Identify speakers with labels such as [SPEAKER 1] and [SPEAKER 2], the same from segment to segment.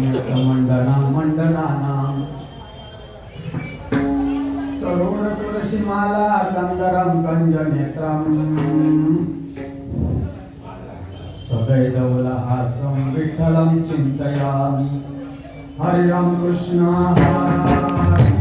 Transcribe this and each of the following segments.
[SPEAKER 1] मंडना मंडनानां तरुण तुलसीमाला कंदरं कंजनेत्रं सदैवलहासं विठ्ठलं चिन्तयामि हरे राम कृष्ण हरे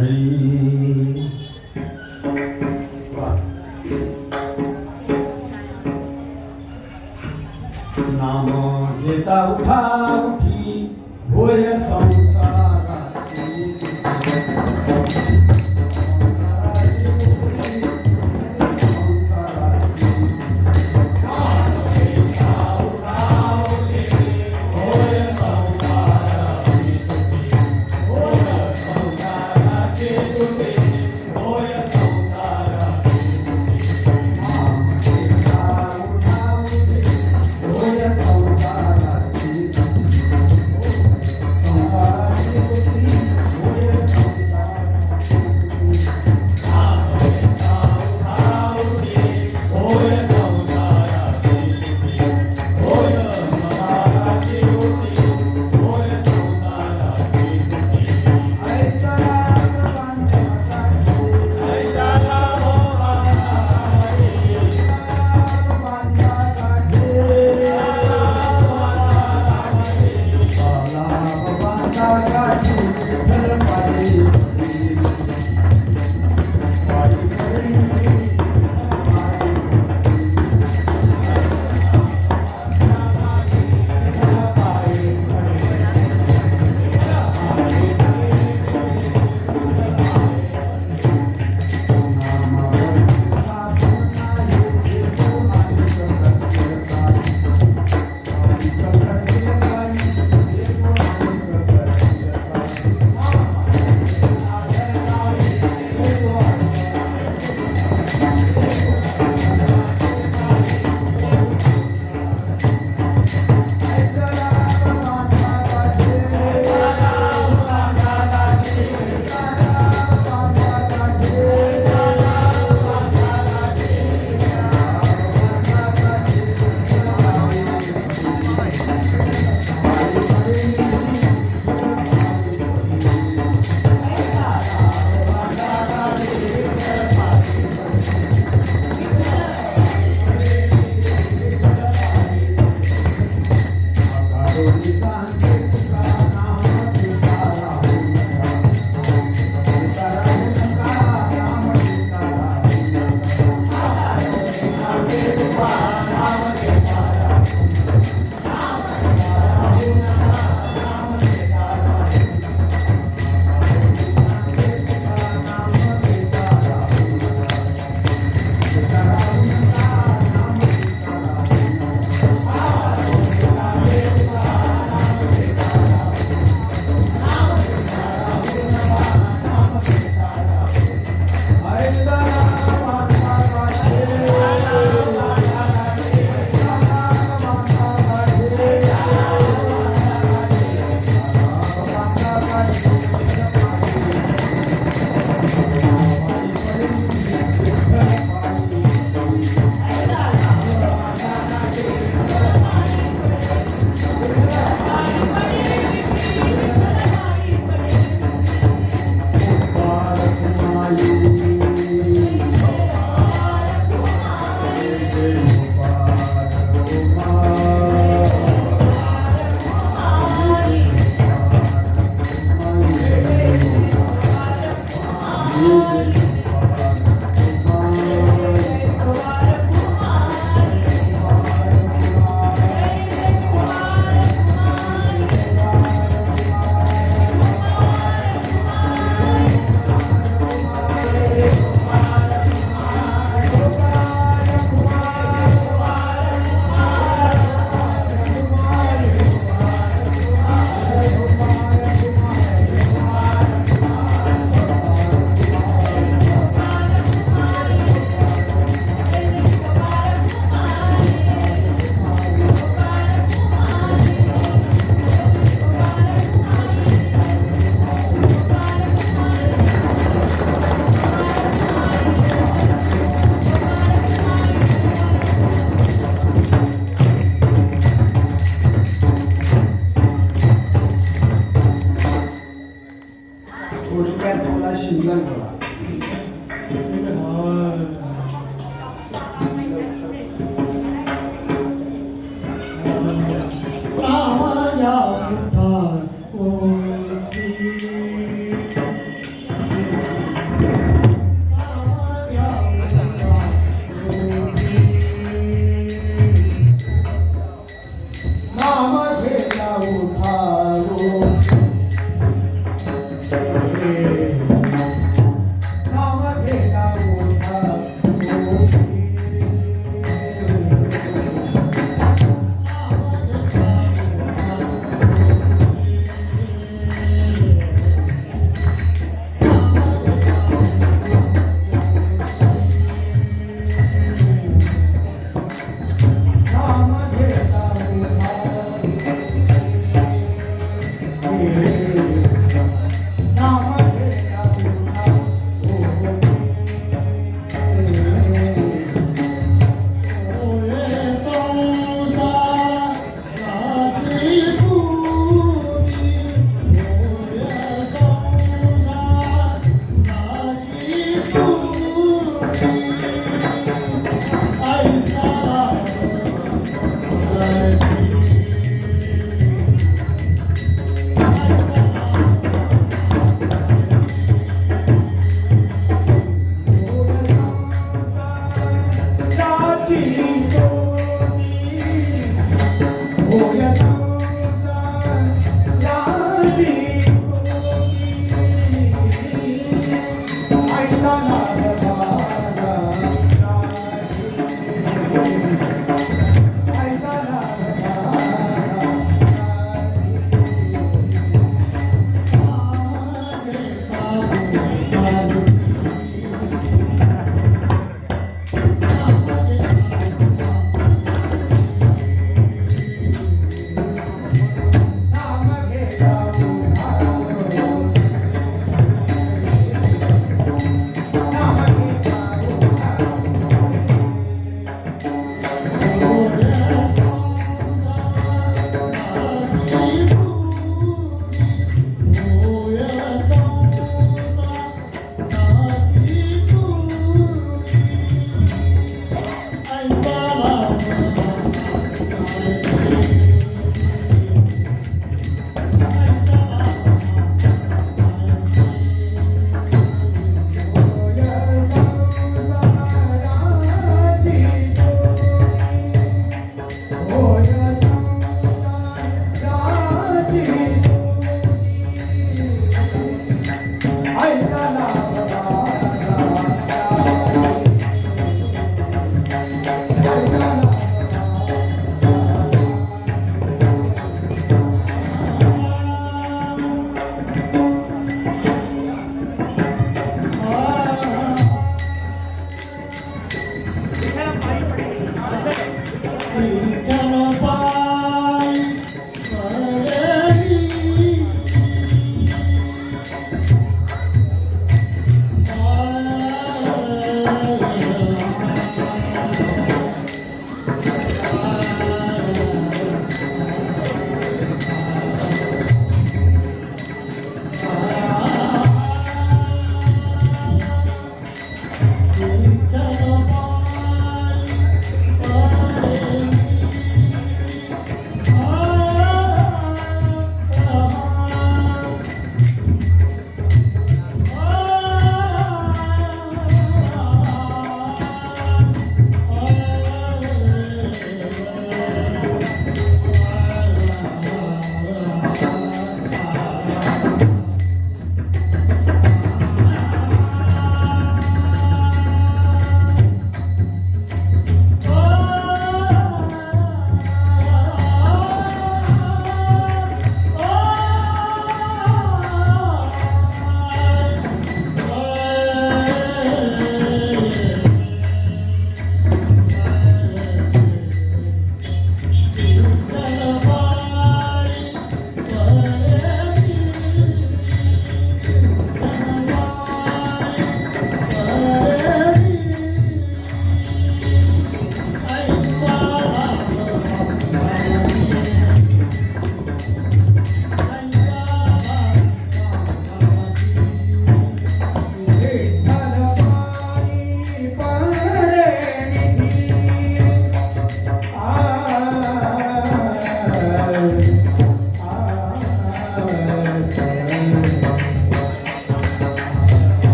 [SPEAKER 1] विठ्ठली. नाम घेता उठा उठी होय संसाराची. नाम घेता उठा उठी. नाम घेता उठा उठी. नाम घेता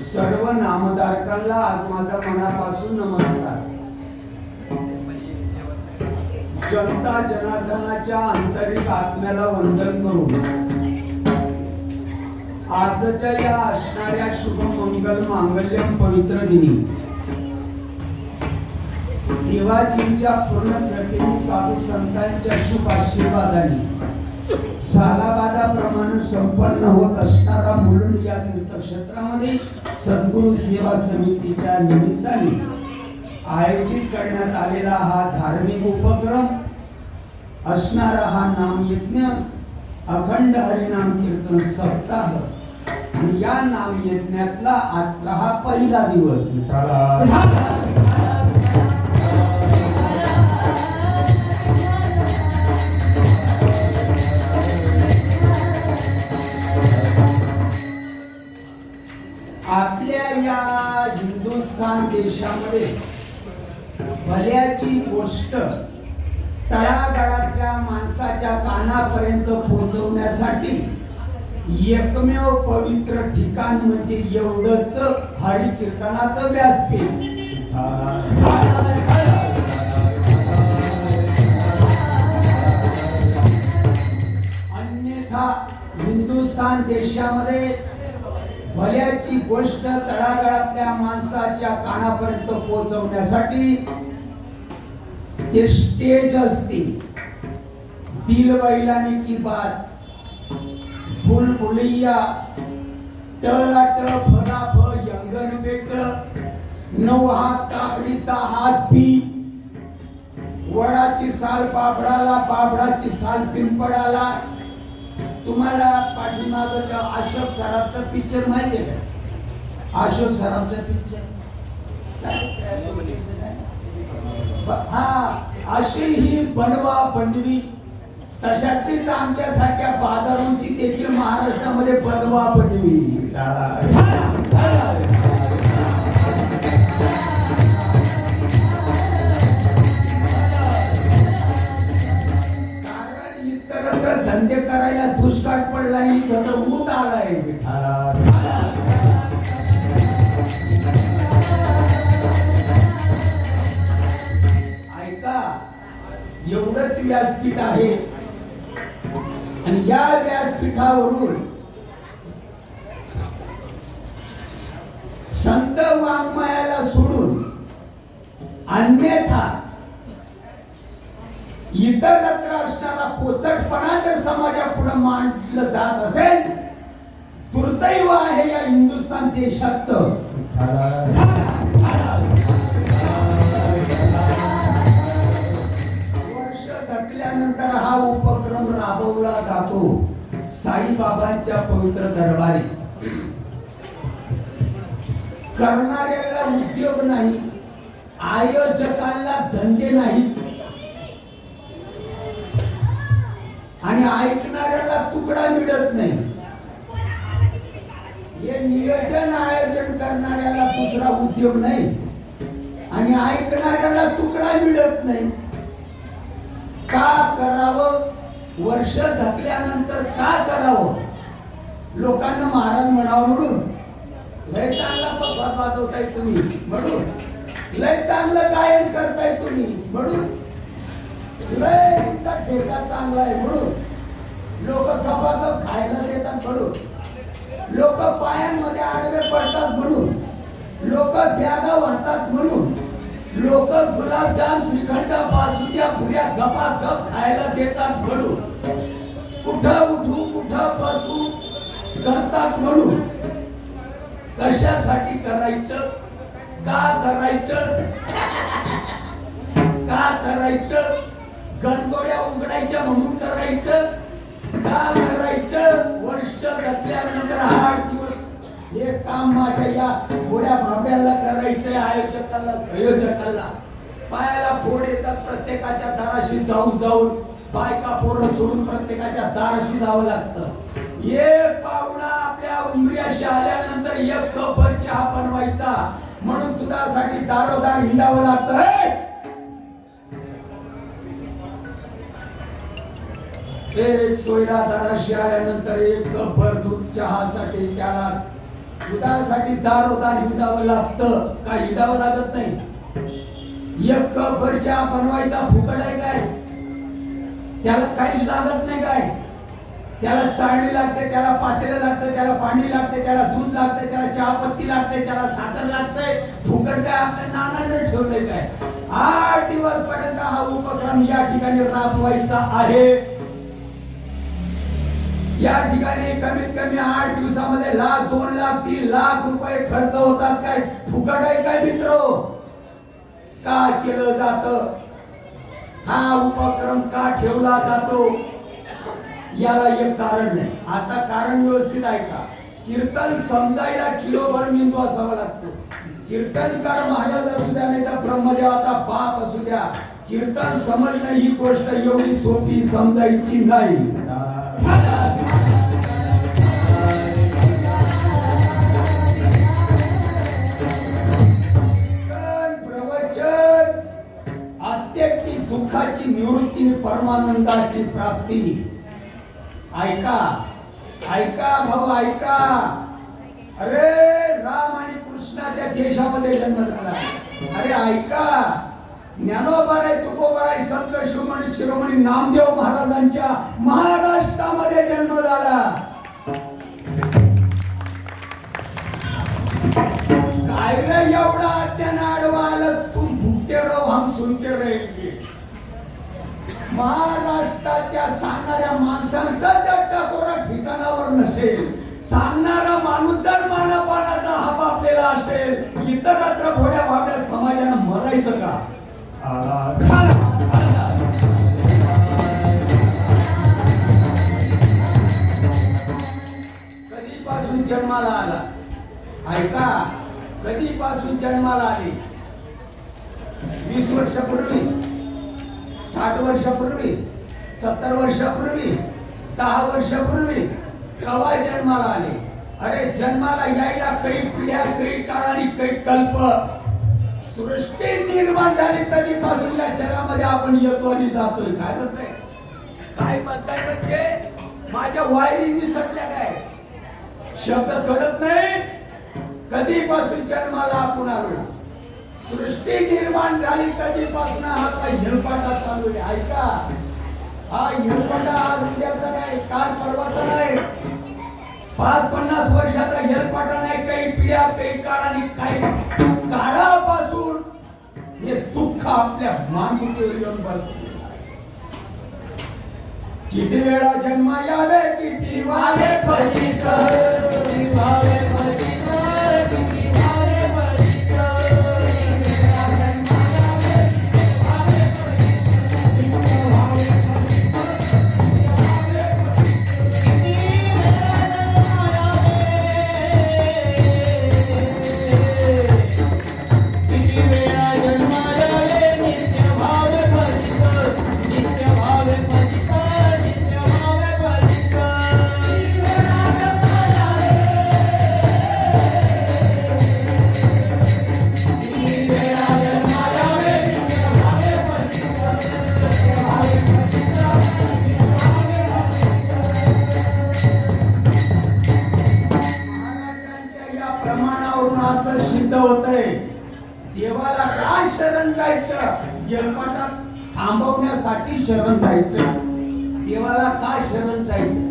[SPEAKER 2] सर्व नामधारकांना आज माझा मनापासून नमस्कार. जनता जनार्दनाच्या आंतरिक आत्म्याला वंदन करून आजच्या या असणाऱ्या शुभ मंगल मांगल्यम पवित्र दिनी देवाजींच्या पूर्ण कृपेने साधू संतांच्या शुभ आशीर्वादाने सालाबादाप्रमाणे संपन्न होत असणारा मुलुंड या तीर्थक्षेत्रामध्ये सद्गुरू सेवा समितीच्या निमित्ताने आयोजित करण्यात आलेला हा धार्मिक उपक्रम असणारा हा नामयज्ञ अखंड हरिनाम कीर्तन सप्ताह आणि या नामयज्ञातला आजचा हा पहिला दिवस. आपल्या या हिंदुस्थान देशामध्ये भल्याची गोष्ट तळागाळातल्या माणसाच्या कानापर्यंत पोहोचवण्यासाठी एकमेव पवित्र ठिकाण म्हणजे एवढंच हरिकीर्तनाचं व्यासपीठ. अन्यथा हिंदुस्थान देशामध्ये भल्याची गोष्ट तळागाळातल्या माणसाच्या कानापर्यंत पोहोचवण्यासाठी ते स्टेज असते. दिल बैलाने की बात, बुलबुलिया, टलाट, फराफ, यंगन बेट, 9 हात काकडी 10 हात पी, वडाची साल पापडाला, पापडाची साल पिंपळाला. तुम्हाला पाठीमागं अशोक सराफचा पिक्चर माहिती आहे का? अशोक सराफचा पिक्चर हा अशी ही बनवा बनवी तशातलीच आमच्यासारख्या बाजारांची देखील महाराष्ट्रामध्ये बनवा बनवी. धंदे करायला दुष्काळ पडला आणि इथं ऊत आलाय. ऐका, एवढंच व्यासपीठ आहे आणि या व्यासपीठावरून संत वाङ्मयाला सोडून अन्यथा इतरत्र असणारा पोचटपणा जर समाजापुढे मांडलं जात असेल, दुर्दैव आहे या हिंदुस्थान देशाचं. वर्ष घटल्यानंतर हा उपक्रम राबवला जातो साईबाबांच्या पवित्र दरबारी. करणाऱ्याला उद्योग नाही, आयोजकांना धंदे नाही आणि ऐकणाऱ्याला तुकडा मिळत नाही. हे नियोजन आयोजन करणाऱ्याला दुसरा उद्योग नाही आणि ऐकणाऱ्याला तुकडा मिळत नाही. का करावं वर्ष धकल्यानंतर काय करावं, लोकांना महाराज म्हणावं म्हणून, लय चांगला पकवान वाजवताय तुम्ही म्हणून, लय चांगलं गायन करताय तुम्ही म्हणून, लय तुमचा ठेका चांगला आहे म्हणून, लोक गपागप खायला देतात म्हणून, लोक पायांमध्ये आडवे पडतात म्हणून, लोक बॅगा भरतात म्हणून, लोक गुलाबजाम श्रीखंड बासुंद्या पुऱ्या गपागप खायला देतात म्हणून, कुठं उठू कुठं बसू करतात म्हणून. कशासाठी करायचं, का करायचं, का करायचं, गणगोड्या उघडायच्या म्हणून करायचं, का करायचं, वर्ष घातल्यानंतर 8 दिवस हे काम माझ्या या गोड्या भाबड्याला करायचंय, आयोजकाला संयोजकाला. पायाला फोड येतात, प्रत्येकाच्या दाराशी जाऊन जाऊन बायका पोरं सोडून प्रत्येकाच्या दाराशी जावं लागतं. एक पाहुणा आपल्या उमऱ्याशी आल्यानंतर एक कपभर चहा बनवायचा म्हणून दुधासाठी दारोदार हिंडावं लागतं. एक सोयरा दाराशी आल्यानंतर एक कपभर दूध चहासाठी त्याला दुधासाठी दारोदार हिंडावं लागतं. का हिंडावं लागत नाही? एक कपभर चहा बनवायचा फुकट आहे काय? त्याला काहीच लागत नाही काय? त्याला चाळणी लागते, त्याला पातेलं लागतं, त्याला पाणी लागते, त्याला दूध लागते, त्याला चहापत्ती लागते, त्याला साखर लागते. फुकट काय आपल्या नानाने ठेवलंय काय? 8 दिवस पर्यंत हा उपक्रम या ठिकाणी राबवायचा आहे. या ठिकाणी कमीत कमी 8 दिवसामध्ये 1 लाख 2 लाख 3 लाख रुपये खर्च होतात. काय फुकट आहे काय मित्र? का केलं जातं? हा उपक्रम का ठेवला जातो? याला एक कारण नाही. आता कारण व्यवस्थित आहे का? कीर्तन समजायला किलोभर मेंदू असावा लागतो. कीर्तनकार महाराज असू द्या नाही तर ब्रह्मदेवाचा बाप असू द्या, कीर्तन समजणं ही गोष्ट एवढी सोपी समजायची नाही. प्रवचन आत्यंतिक दुःखाची निवृत्ती, परमानंदाची प्राप्ती. ऐका ऐका भाऊ ऐका. अरे राम आणि कृष्णाच्या देशामध्ये जन्म झाला. अरे ऐका, ज्ञानोबा रे तुकोबा रे संत शिरोमणी नामदेव महाराजांच्या महाराष्ट्रामध्ये जन्म झाला. काय रे एवढा त्यानं आडवा आलं, तुम भुगते रहो हम सुनते रहेंगे. महाराष्ट्राच्या सांगणाऱ्या माणसांचा चट्टाकोरा ठिकाणावर नसेल, सांगणारा माणूस जर मानापानाचा हबापलेला असेल, इतरत्र भोड्या भाबड्या समाजानं मरायचं का? कधीपासून जन्माला आला? ऐका, कधीपासून जन्माला आले? 20 वर्षापूर्वी, 60 वर्षापूर्वी, 70 वर्षापूर्वी, 10 वर्षापूर्वी केव्हा जन्माला आले? अरे जन्माला यायला काही पिढ्या, काही काळ आणि काही कल्प. सृष्टी निर्माण झाली कधीपासून या जगामध्ये आपण येतो आणि जातोय. काय म्हणताय? काय म्हणताय म्हणजे माझ्या वायरी निसटल्या काय? शब्द कळत नाही. कधीपासून जन्माला आपण आलो? सृष्टी निर्माण झाली कधीपासून हा काय हिरपाटा चालू आहे. ऐका, हा हिरपाटा आज उद्याचा नाही, काल परवाचा नाही, 50-50 वर्षाचा हिरपाटा नाही. काही पिढ्या, काही काळ आणि काही काळापासून हे दुःख आपल्या मानगुटीवर येऊन बसले. किती वेळा जन्म यावे, किती वाले फजित, किती वाले फजित, किती वाले फजित. देवाला काय शरण जायचं? जन्माला थांबवण्यासाठी शरण जायचं. देवाला काय शरण जायचं?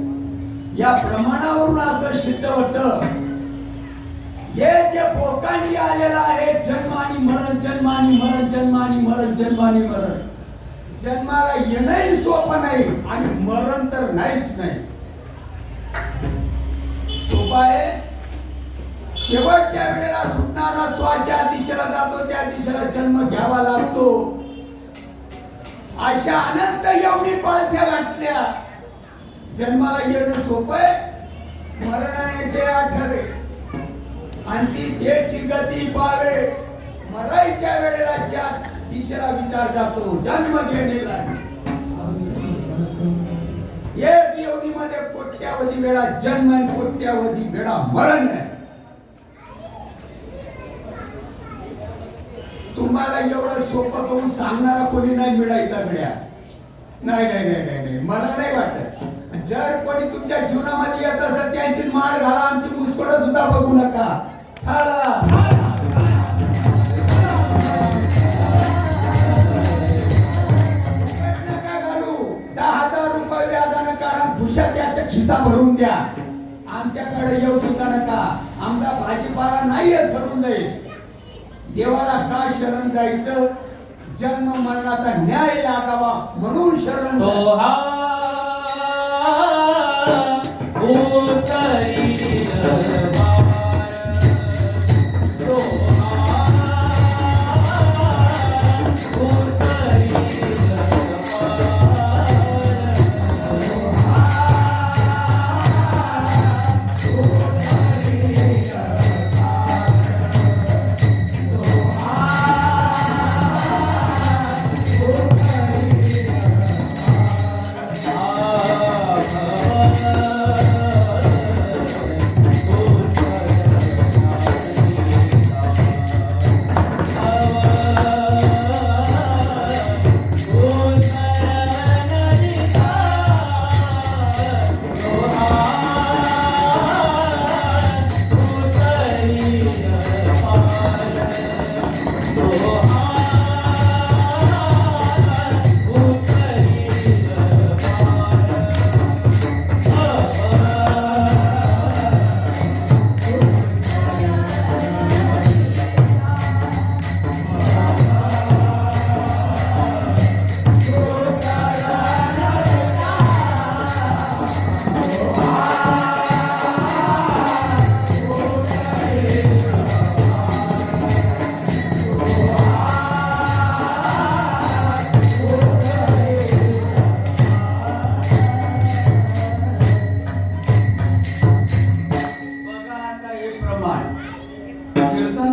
[SPEAKER 2] या प्रमाणावरून असं सिद्ध होतं, हे जे पोकांडी आलेलं आहे, जन्मानी मरण, जन्मानी मरण, जन्मानी मरण, जन्मानी मरण. जन्माला येणंही सोपं नाही आणि मरण तर नाहीच नाही. सोपं आहे. शेवटच्या वेळेला सुटणारा श्वास ज्या दिशेला जातो त्या दिशेला जन्म घ्यावा लागतो. अशा अनंत एवढी पालथ्या घातल्या. जन्माला येणं सोपं आहे, मरणाचे आठवे आणि ती देची गती पावे. मरायच्या वेळेला ज्या दिशेला विचार जातो जन्म घेणेला, एक योनीमध्ये कोट्यावधी वेळा जन्म आणि कोट्यावधी वेळा मरण आहे. तुम्हाला एवढं सोपं करून सांगणारा कोणी नाही मिळायचा घड्या. नाही नाही नाही नाही नाही, मला नाही वाटत. जर कोणी तुमच्या जीवनामध्ये येत असेल त्यांची माळ घाला, आमची मुसपड सुद्धा बघू नका. नका घालू. 10,000 रुपये व्याजानं काढा, भुशात त्याचा खिसा भरून द्या. आमच्याकडे येऊ सुद्धा नका. आमचा भाजीपाला नाहीये सडून जाईल. देवाला का शरण जायचं? जन्म मरणाचा न्याय लागावा म्हणून शरण.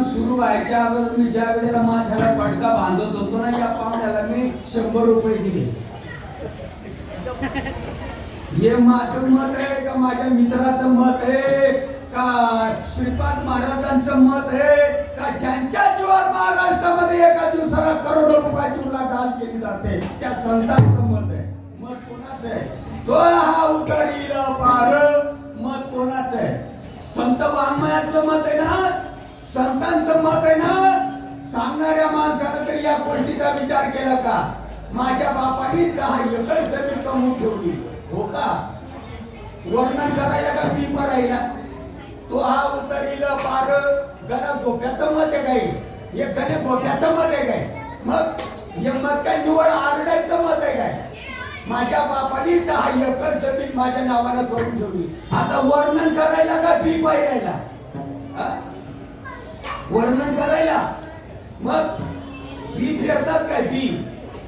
[SPEAKER 2] सुरू व्हायच्या अगोदर मी ज्या वेळेला माझ्याला पटका बांधत होतो ना, या पाहुण्याला मी 100 रुपये दिले. हे माझं मत आहे का माझ्या मित्राचं मत आहे का श्रीपाद महाराजांचं मत आहे का ज्यांच्या जीवावर महाराष्ट्रामध्ये एका दिवसाला करोडो रुपयाची उलाढाल केली जाते त्या संतांचं मत आहे? मत कोणाचं आहे? तो हा उतरील पार. मत कोणाचं आहे? संत वाङ्मयाचं मत आहे ना, संतांचं मत आहे ना. सांगणाऱ्या माणसानं तरी या गोष्टीचा विचार केला का? माझ्या बापाने 10 एकर जमीन कमवून ठेवली, हो का? वर्णन करायला का फी भरायला? तो हा उतरील पार. गणा गोप्याचं मत आहे काय? हे गणे गोप्याचं मत आहे काय? मग हे मत काय निवड आरडायचं मत आहे काय? माझ्या बापाने 10 एकर जमीन माझ्या नावानं करून ठेवली. आता वर्णन करायला का फी भरायला? वर्णन करायला मग फी फेरतात काय? फी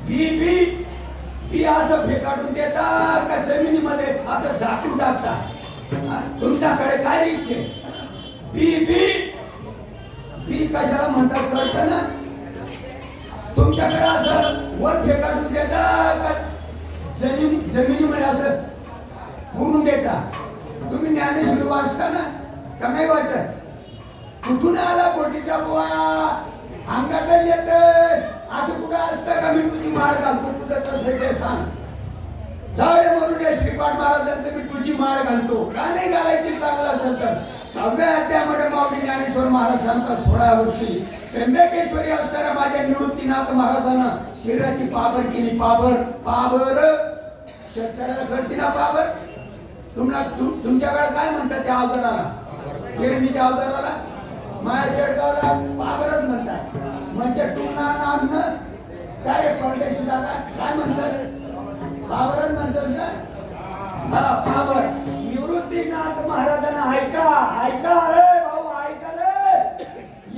[SPEAKER 2] फी फी फी असं फेकाडून देतात का जमिनीमध्ये असं झाकून टाकतात? तुमच्याकडे काय रीच आहे? फी फी फी कशाला म्हणतात कळतं ना? तुमच्याकडे असं वर फेकाडून देतात का जमिनीमध्ये असं पुरून देतात? तुम्ही ज्ञानेश्वरी वाचता ना का नाही वाचत? कुठून आला कोटीचा बुवा? अंगात येत असं कुठं असतं का? मी तुझी माळ घालतो, तुझं कसं ते सांग. जाऊ दे म्हणून श्रीपाद महाराजांचं मी तुझी माळ घालतो का नाही घालायची? चांगला असेल तर 6व्या अध्यायामध्ये माऊली ज्ञानेश्वर महाराजांचा 16 वर्षी त्र्यंबकेश्वरी असणाऱ्या माझ्या निवृत्तीनाथ महाराजांना शरीराची पाबर केली. पाबर शेतकऱ्याला कळती ना पाबर. तुमच्याकडे काय म्हणतात त्या अवजाराला? पेरणीच्या अवजाराला माझ्या जळगावला पाबरच म्हणतात. म्हणजे टुना नाम काय परदेशी दादा काय म्हणतात? पाबरच म्हणतात ना. हा पाबर. निवृत्तीनाथ महाराजांना ऐका रे भाऊ ऐका रे.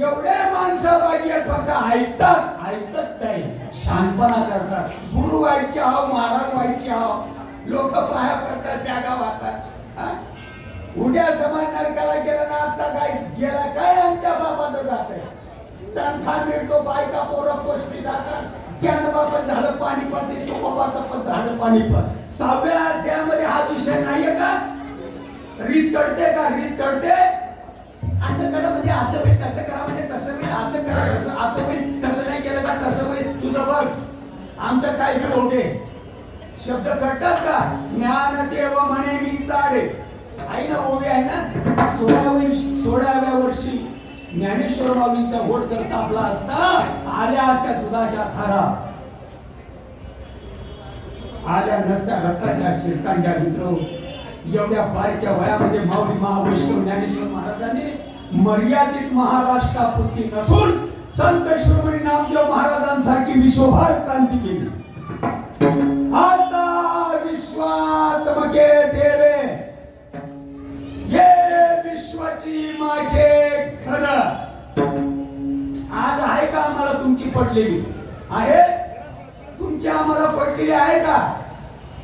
[SPEAKER 2] एवढे माणसं पाहिजे फक्त ऐकत नाही, शांतपणा करतात. गुरु व्हायचे आहो, महाराज व्हायचे आहो, लोक पाया पडतात, त्यागा वाहतात. उद्या समाज नरकाला गेला ना, आता काय गेला काय आमच्या बापाचं जात आहे. तनखा मिळतो, बायका पोरं पोचली जातात. ज्ञान बापा झालं पाणीपत, तो बाबाचं पण झालं पाणीपत. 6व्या अध्यायामध्ये हा विषय नाहीये का? रीत कळते का? रीत कळते. असं करा म्हणजे असं होईल, तसं करा म्हणजे तसं होईल, असं करा असं होईल, तसं नाही केलं का तसं होईल. तुझं बघ, आमचं काय होते. शब्द कळतात का? ज्ञानदेव म्हणे मी चाडे आहे ना, ओवी आहे ना. 16व्या वर्षी ज्ञानेश्वर माऊलींचा ओढ जर तापला असता, आल्या असत्या दुधाच्या थारा, आल्या नसत्या रक्ताच्या चिरकांड्या. मित्र, एवढ्या बारक्या वयामध्ये माऊली महावैष्णव ज्ञानेश्वर महाराजांनी मर्यादित महाराष्ट्रापुरती नसून संत शिरोमणी नामदेव महाराजांसारखी विश्वभर क्रांती केली. आता विश्वात्मके देवे ये विश्वाची माझे खर. आज आहे का आम्हाला तुमची पडलेली? आहे तुमची आम्हाला पडलेली आहे का?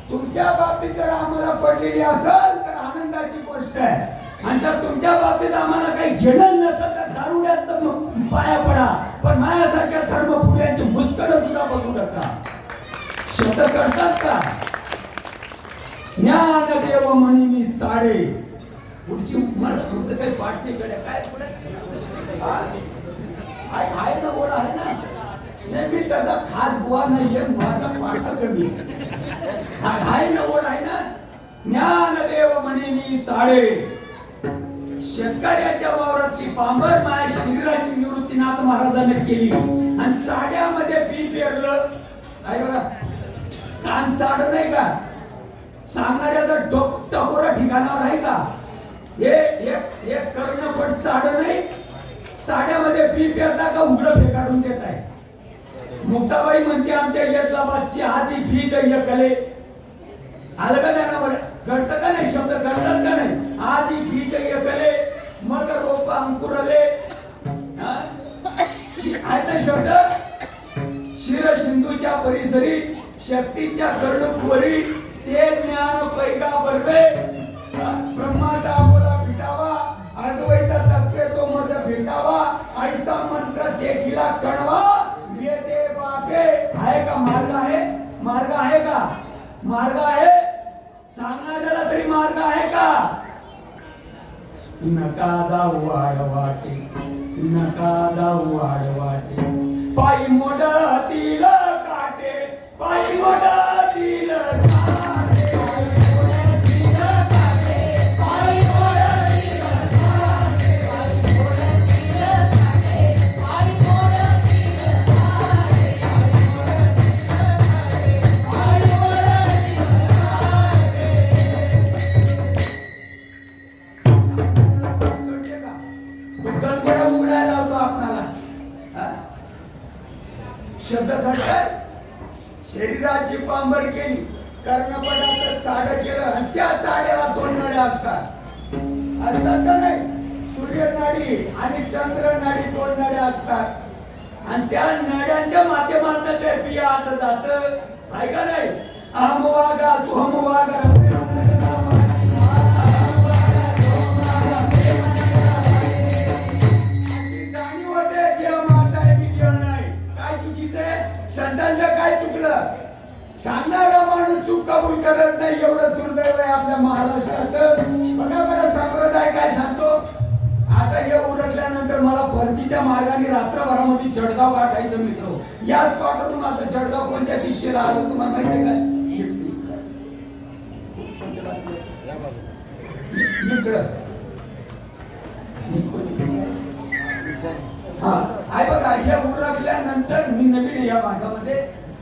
[SPEAKER 2] तुमच्या बाबतीत जर आम्हाला पडलेली असेल तर आनंदाची गोष्ट आहे. आणि जर तुमच्या बाबतीत आम्हाला काही घेणं नसेल तर दारुड्याचं पाया पडा, पण माझ्यासारख्या धर्मपुऱ्यांची मुस्कडं सुद्धा बघू नका. शब्द करतात का? ज्ञानदेव म्हणी मी चाडे. पुढची मला तुमचं काही पाठ नाही कडे काय पुढे आहे ना, बोला आहे ना. नाही मी तसा खास बुवा नाहीये, माझा पाठ कमी आहे ना, बोल आहे ना. ज्ञानदेव म्हणे मी चाडे. शेतकऱ्याच्या वावरातली पांबर माझ्या शरीराची निवृत्तीनाथ महाराजांनी केली. आणि चाड्यामध्ये बी पेरलं आहे बघा. कान चाड नाही का? सांगणाऱ्याचं टकोरा ठिकाणावर आहे का? हे कर्ण पण चाड नाही. चाड्यामध्ये बी पेरता का उघडं फेकाडून देत आहे. मुक्ताबाई म्हणते आमच्या येतला बादची आधी बीज यकले. आलं का त्यानावर? घडतं का नाही? शब्द घडतात का नाही? आधी बीज यकले मग रोप अंकुरले. आहे शब्द. शिर सिंधूच्या परिसरी शक्तीच्या कर्णकुवरी ते ज्ञान पैगा बरवे. ब्रह्माचा बोला फिटावा, अद्वैत तत्वे तो मज भेटावा, ऐसा मंत्र देखिला कणवा. वेदे बापे आहे का? मार्ग आहे. मार्ग आहे का? मार्ग आहे. सांगणाऱ्याला तरी मार्ग आहे का? नका जाऊ आडवाटे, नका जाऊ आडवाटे. पायी मोडतील काटे, पायी मोडतील काटे. शब्द घडतात. शरीराची पांबर केली, कर्णपटाचं चाड केलं आणि त्या चाड्याला 2 नळ्या असतात का नाही? सूर्य नाडी आणि चंद्र नाडी 2 नळ्या असतात. आणि त्या नळ्यांच्या माध्यमातून ते बिया आत जात आहे का नाही? अहमवागा सुहमवागा संतांचं काय चुकलं? सांगणारा माणूस चूक कबूल करत नाही. एवढं दुर्दैव आहे आपल्या महाराष्ट्रात. बघा बरं संप्रदाय काय सांगतो. आता हे उरकल्यानंतर मला परतीच्या मार्गाने रात्रभरामध्ये जळगाव गाठायचं मित्र. या स्पॉटवरून माझं जळगाव कोणत्या दिशेला आलं तुम्हाला माहिती आहे का? इकडं हा आहे बघा, हे उरकल्यानंतर मी नवीन या भागामध्ये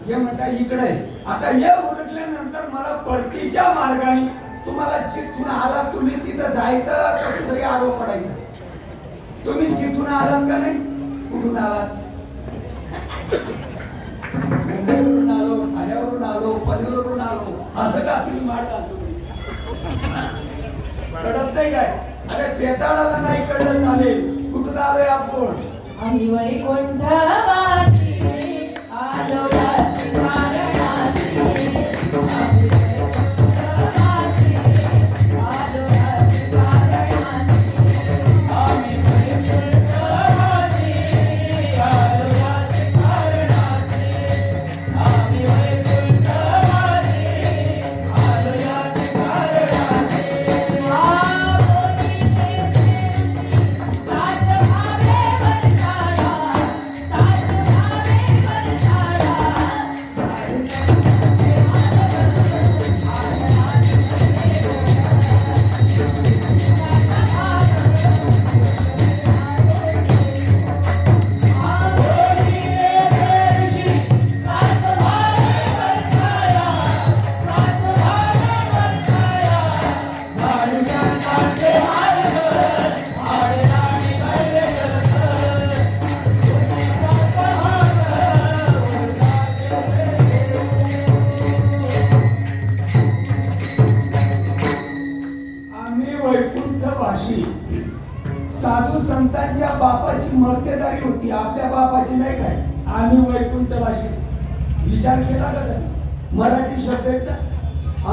[SPEAKER 2] हे म्हणता इकडे आहे. आता हे उरकल्यानंतर मला परतीच्या मार्गाने तुम्हाला जिथून आला तुम्ही तिथं जायचं का कुठेही आडो पडायचं. तुम्ही जिथून आलात का नाही, कुठून आलात? मुंबईवरून आलो, ठाण्यावरून आलो, पनवेलवरून आलो, असं का तुम्ही मारता? कळत नाही काय? अरे पेताळाला नाही कळलं चालेल. कुठून आलोय आपण?
[SPEAKER 3] आम्ही वैकुंठवासी आलो याची कारणासी. आम्ही वैकुंठवासी आलो याची कारणासी.
[SPEAKER 2] आम्ही वैकुंठवासी आलो याची कारणासी. आम्ही वैकुंठवासी आलो याची कारणासी.
[SPEAKER 3] सात भावे वर्षाला, सात भावे वर्षाला.
[SPEAKER 2] आम्ही वैकुंठवासी. साधू संतांच्या बापाची मर्तेदारी होती, आपल्या बापाची नाही काय. आम्ही वैकुंठवासी. विचार केला का त्यांनी? मराठी शब्द आहेत ना.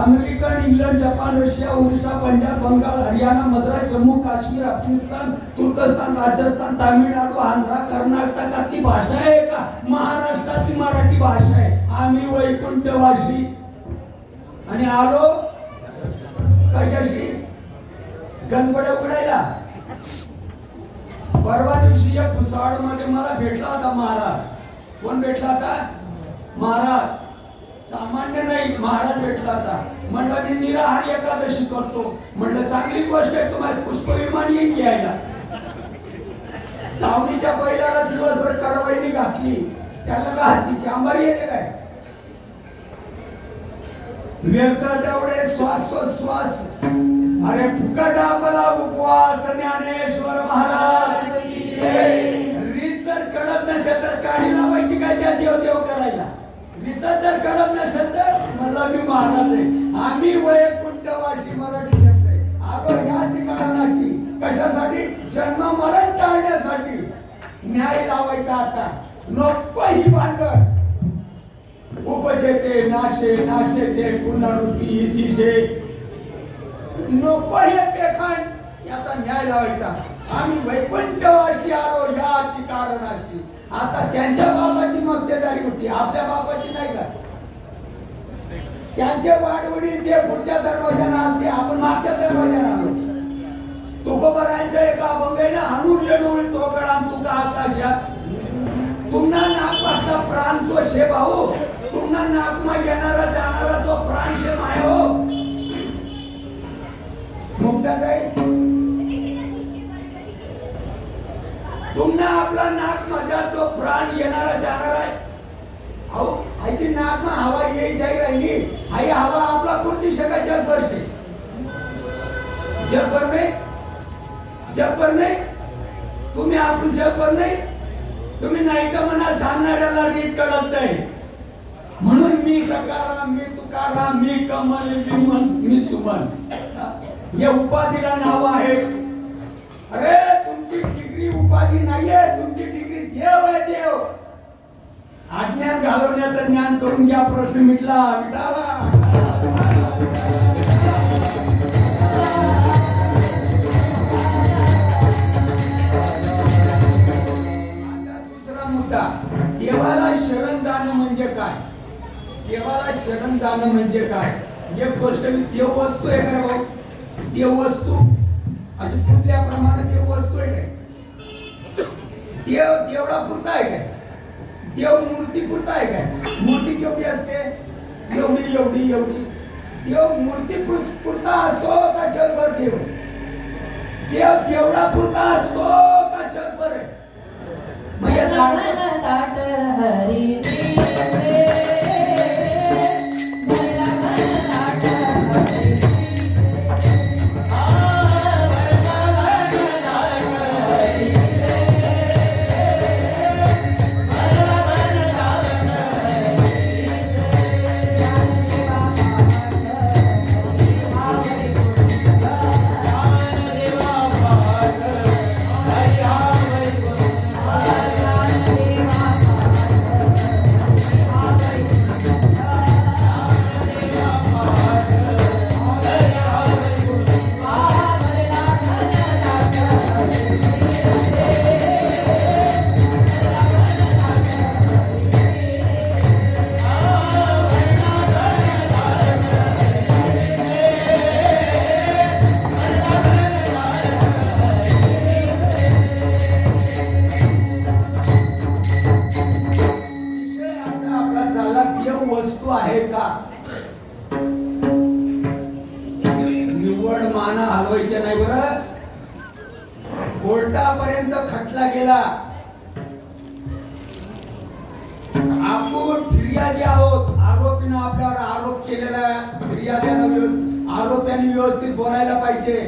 [SPEAKER 2] America, England, Japan, Russia, Orissa, Punjab, Bengal, Haryana, Madras, Jammu Kashmir, Afghanistan, Turkestan, Rajasthan, Tamil Nadu, Andhra, कर्नाटकातली भाषा आहे का महाराष्ट्रातली मराठी भाषा आहे? आम्ही वैकुंठवासी. आणि आलो कशाशी? गणपड्या उघडायला. परवा दिवशी एक भुसावळ मध्ये मला भेटला होता महाराज. कोण भेटला होता? महाराज. सामान्य नाही, महाराज भेटला होता. म्हणलं मी निराहार एकादशी करतो. म्हणलं चांगली गोष्ट आहे, तुम्हाला पुष्पविमान येईन घ्यायला. धावणीच्या बैलाला दिवसभर कडवैनी घातली, त्याला का हत्तीची अंबारी येते काय? व्यर्थ तेवढे श्वास. अरे फुकट आपला उपवास. ज्ञानेश्वर महाराज रीत जर कळत नसेल तर काढी लावायची काय त्या देव करायला? रीत जर कळत नसेल तर मला मी महाराज आहे. आम्ही वैकुंठवासी मराठी शब्द आहे. आलो याच कारणाशी. कशासाठी? जन्म मरण टाळण्यासाठी. न्याय लावायचा आता. नको ही भांडण. उपजेते नाशे, नाशेते पुनरुत्ती दिशे. नको हे पेखण. याचा न्याय लावायचा. आम्ही वैकुंठवासी आलो याची कारणाशी. आता त्यांच्या बापाची मक्तेदारी होती, आपल्या बापाची नाही का? त्यांचे वाडवडील ते पुढच्या दरवाजाने आले, आपण मागच्या दरवाजाने आलो. तुकोबरायांच्या एका अभंगाने आणून येऊन तो गळा तुका आकाशा. तुम्हाला नाक वाटला प्राण जो शे भाऊ. तुम्हाला नाकमा येणारा जाणारा जो प्राण शे माय हो. मुक्ता काय? तुम्हाला आपला नाक माझा जो प्राण येणारा जाणार आहे. अहो आईची नाक में हवा यही जाई राहिली. आई हवा आपला पूर्ती शका जगभर से. जगभर नाही. तुम्ही आपण जगभर नाही. तुम्ही नाही तर म्हणा सांगणाऱ्याला नीट कळत नाही. म्हणून मी सकाराम, मी तुकाराम, मी कमल, मी सुमन, हे उपाधीला नाव आहे. अरे तुमची डिग्री उपाधी नाहीये, तुमची डिग्री देव आहे. देव अज्ञान घालवण्याचं ज्ञान करून घ्या. प्रश्न मिटला. दुसरा मुद्दा, देवाला शरण जाणं म्हणजे काय? देवाला शरण जाणं म्हणजे काय? एक गोष्ट, देव वस्तू आहे का भाऊ? देव वस्तू अशी कुठल्या प्रमाणात देव वस्तू आहे काय? देवळा पुरता आहे काय? देव मूर्ती पुरता आहे काय? मूर्ती केवढी असते? एवढी. देव मूर्ती पुरता असतो का जगभर देव? देव केवढा पुरता असतो का जगभर आहे? मग या झाडाचं
[SPEAKER 3] मन ताट हरी दिसे, भरला मन ताट हरी
[SPEAKER 2] विषय असा आपला चालला, देव वस्तू आहे का? निव्वळ माना हलवायचे नाही बरं. कोर्टापर्यंत खटला गेला. आपण फिर्यादी आहोत. आरोपीनं आपल्यावर आरोप केलेला आहे. फिर्याद्यानं आरोप्याने व्यवस्थित बोलायला पाहिजे.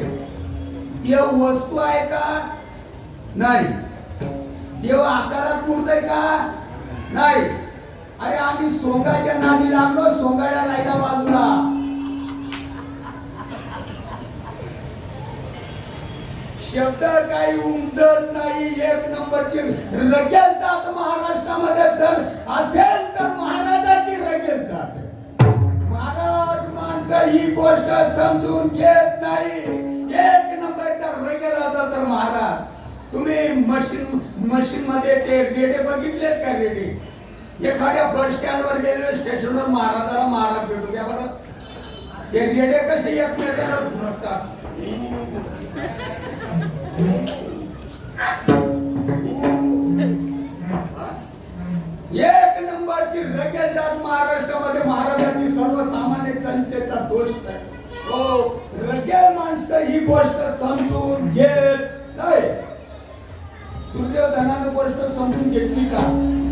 [SPEAKER 2] देव वस्तू आहे का? नाही. देव आकारात मूर्त आहे का? नाही. अरे आम्ही सोंगाच्या नादी लागलो, सोंगाड्या राहिला बाजूला. शब्द काही उमजत नाही. एक नंबरची रगेल जात महाराष्ट्रामध्ये जर असेल तर महाराजाची रगेल जात. महाराज माणसं ही गोष्ट समजून घेत नाही. एक नंबरचा रगेल असेल तर महाराज. तुम्ही मशीन मध्ये ते रेडे बघितलेत का? रेडे एखाद्या बस स्टँड वर रेल्वे स्टेशनवर महाराजाला महाराज भेटू द्या बरं. ते रेडे कसे एकमेकांना धुरकतात. एक नंबरची रगेल जात महाराष्ट्रामध्ये. महाराजाची सर्वसामान्य जनतेचा दोष आहे. हो, रगेल माणसं ही गोष्ट समजून घेत नाही. दुर्योधनानं गोष्ट समजून घेतली का?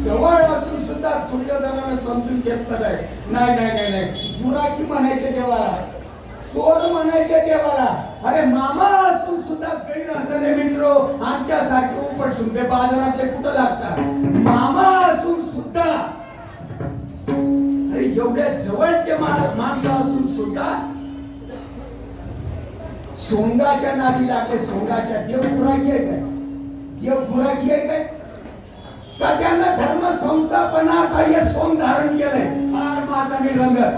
[SPEAKER 2] जवळ असून सुद्धा दुर्योधनानं समजून घेतलं नाही. नाही नाही नाही नाही. बुराकी म्हणायचे देवाला, चोर म्हणायचे देवाला. अरे मामा असून सुद्धा गैरहजर मित्र आमच्यासारखे उपट शुंभे बाजारातले कुठं लागतात? मामा असून सुद्धा, अरे एवढ्या जवळचे माणसं असून सुद्धा सोंगाच्या नादी लागले. सोंगाच्या. देव बुराकी आहे काय? देव बुराकी आहे काय? का त्यांना धर्म संस्थापनात हे सोंग धारण केलंय हाड मास आणि रंगत.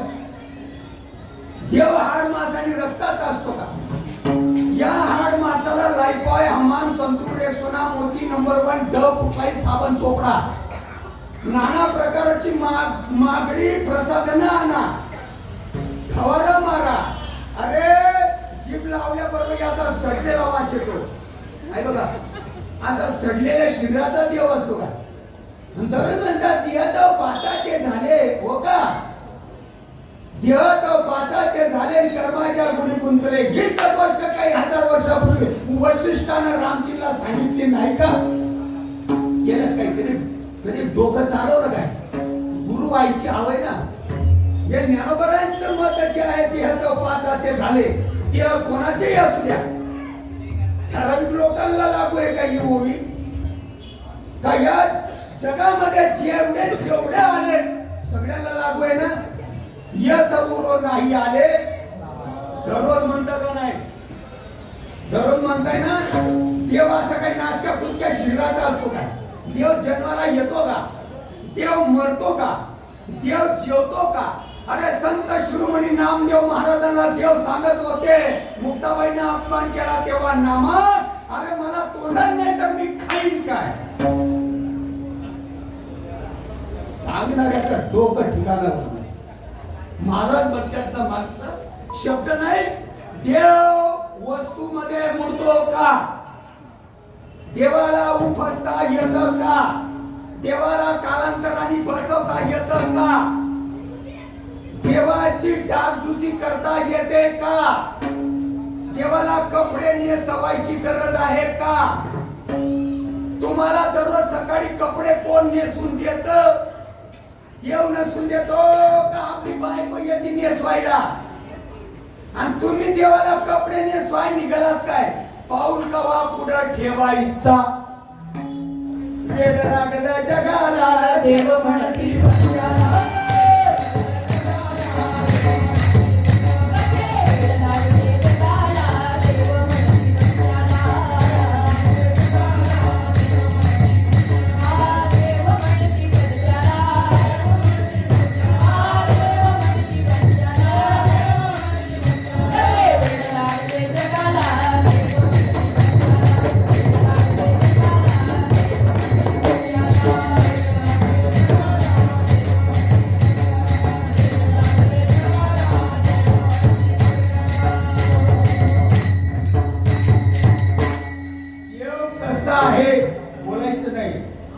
[SPEAKER 2] देव हाड मास आणि रक्ताचा असतो का? या हाड मासाला लाईपॉय, हमाम, संतूर, रेक्सोना, मोती, नंबर 1, डव, कुठलाही साबण चोपडा, नाना प्रकारची मागणी प्रसाधनं आणा, फवारा मारा. अरे जीभ लावल्याबरोबर याचा सडलेला वास येतो. आहे बघा, असा सडलेल्या शिराचा देव असतो का? नंतर म्हणतात देह तर पाचाचे झाले. हो का? देह तर पाचाचे झाले, कर्माच्या गुणी गुंतले. हीच गोष्ट काही 1000 वर्षापूर्वी वशिष्ठानं रामजीला सांगितली नाही का? केलं काहीतरी कधी डोकं चालवलं काय? गुरु व्हायची हवंय ना. हे ज्ञानोबरांचं मत जे आहे देह तर पाचाचे झाले. देह कोणाचेही असू द्या, ठराविक लोकांना लागू आहे का ही ओवी? का या जगामध्ये जेवढे आले सगळ्यांना लागू आहे ना? येत उरो नाही आले. दररोज म्हणता का नाही? दररोज म्हणताय ना? देव असा काही नाचक्या कुचक्या शिराचा असतो का? देव जन्माला येतो का? देव मरतो का? देव जेवतो का? अरे संत शिरोमणी नामदेव महाराजांना देव सांगत होते, मुक्ताबाईने अपमान केला तेव्हा नामा, अरे मला तोंडात नाही तर मी खाईन काय? सांगणाऱ्याचं डोकं ठिकाणा महाराज म्हणतात ना, माणसं शब्द नाही. देव वस्तूमध्ये मूर्तो का? देवाला उपसता येतं का? देवाला कालांतराने बसवता येतं का? देवाची डागडुजी करता येते का? देवाला कपडे नेसवायची गरज आहे का? तुम्हाला दररोज सकाळी कपडे कोण नेसून देत? देव नेसून देतो का आपली बायको येते नेसवायला? आणि तुम्ही देवाला कपडे नेसवाय निघालात काय? पाऊल कवा पुढं ठेवायचा? वेड लागलं जगाला
[SPEAKER 3] देव म्हणती पंजाला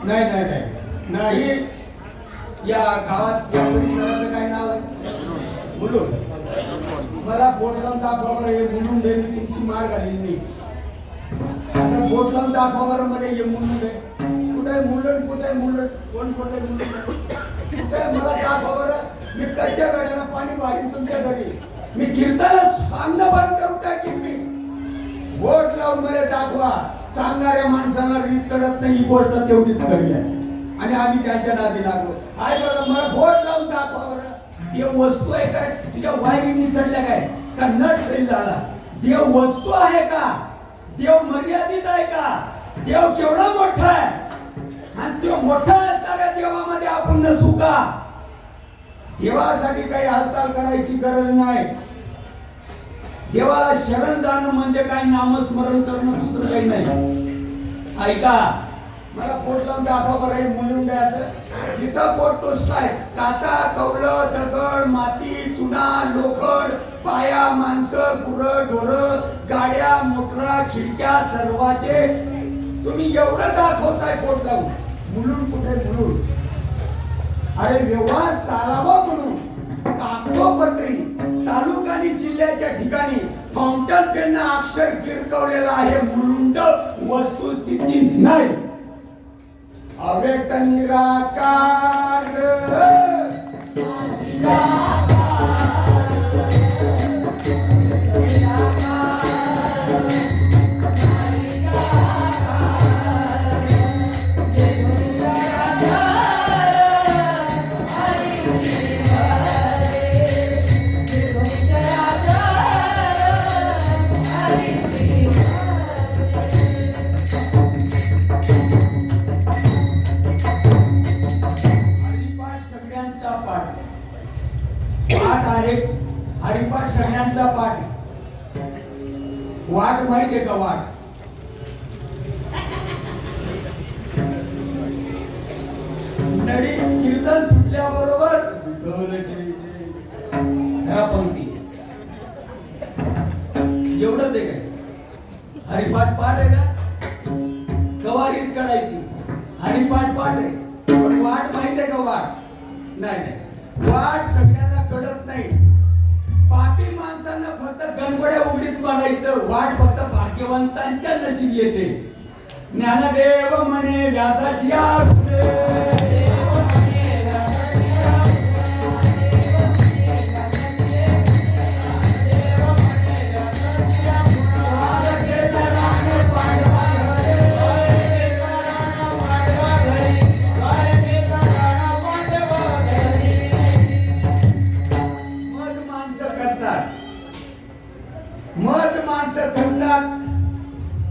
[SPEAKER 2] नाही नाही नाही नाही या गावात या परिसराचं काय नाव आहे? मुलुंड. मला बोट लावून दाखवा बरं हे मुलुंड आहे. मी तुमची माळ घालीन नाही. असं बोट लावून दाखवा बरं मला हे मुलुंड आहे. कुठे आहे मुलुंड? कुठे आहे मुलुंड? कोण कुठे मुलुंड? कुठे आहे मला दाखवा बरं. मी कच्च्या गाड्याला पाणी वाढीन तुमच्या घरी. मी कीर्तनाला सांगणं बंद करून टाकीन मी. बोट लावून मला दाखवा. सांगणाऱ्या माणसाला रीत कळत नाही ही गोष्ट तेवढीच कळली आहे. आणि आम्ही त्याच्या नादी लागलो. काय बरं मला बोट लावून दाखवा बरं. देव वस्तू आहे काय? तुझ्या वायरी निसटल्या काय? का नट सही झाला? देव वस्तू आहे का? देव मर्यादित आहे का? देव केवढा मोठा आहे? आणि तो मोठा असणाऱ्या देवामध्ये आपण नसू का? देवासाठी काही हालचाल करायची गरज नाही. देवाला शरण जाणं म्हणजे काय? नामस्मरण करणं, दुसरं काही नाही. ऐका मला पोट लावून दाखवा बरं हे मुलुंड आहे असं. जिथं पोट टोचलाय काचा, कौलं, दगड, माती, चुना, लोखंड, पाया, माणसं, गुरं, ढोरं, गाड्या, मोटरा, खिडक्या, दरवाजे, तुम्ही एवढं दाखवताय पोट लावून. मुलुंड कुठे? मुलुंड अरे व्यवहार चालावा म्हणून कागदोपत्री तालुका आणि जिल्ह्याच्या ठिकाणी फाउंटन पेन अक्षर गिरकवलेला आहे. मुलुंड वस्तुस्थिती नाही. अव्यक्त निराकार हरिपाठ सगळ्यांचा पाठ. वाट माहितीये का? वाट नडी कीर्तन सुटल्याबरोबर पंक्ती एवढंच आहे काय? हरिपाठ पाठ आहे का? गवारीत काढायची हरिपाठ पाठ आहे. पण वाट माहिती आहे का? वाट नाही नाही. वाट सगळ्यांना कळत नाही. पापी माणसांना फक्त गणपड्या उघडीत मारायचं. वाट फक्त भाग्यवंतांच्या नशीब येते. ज्ञानदेव म्हणे व्यासाची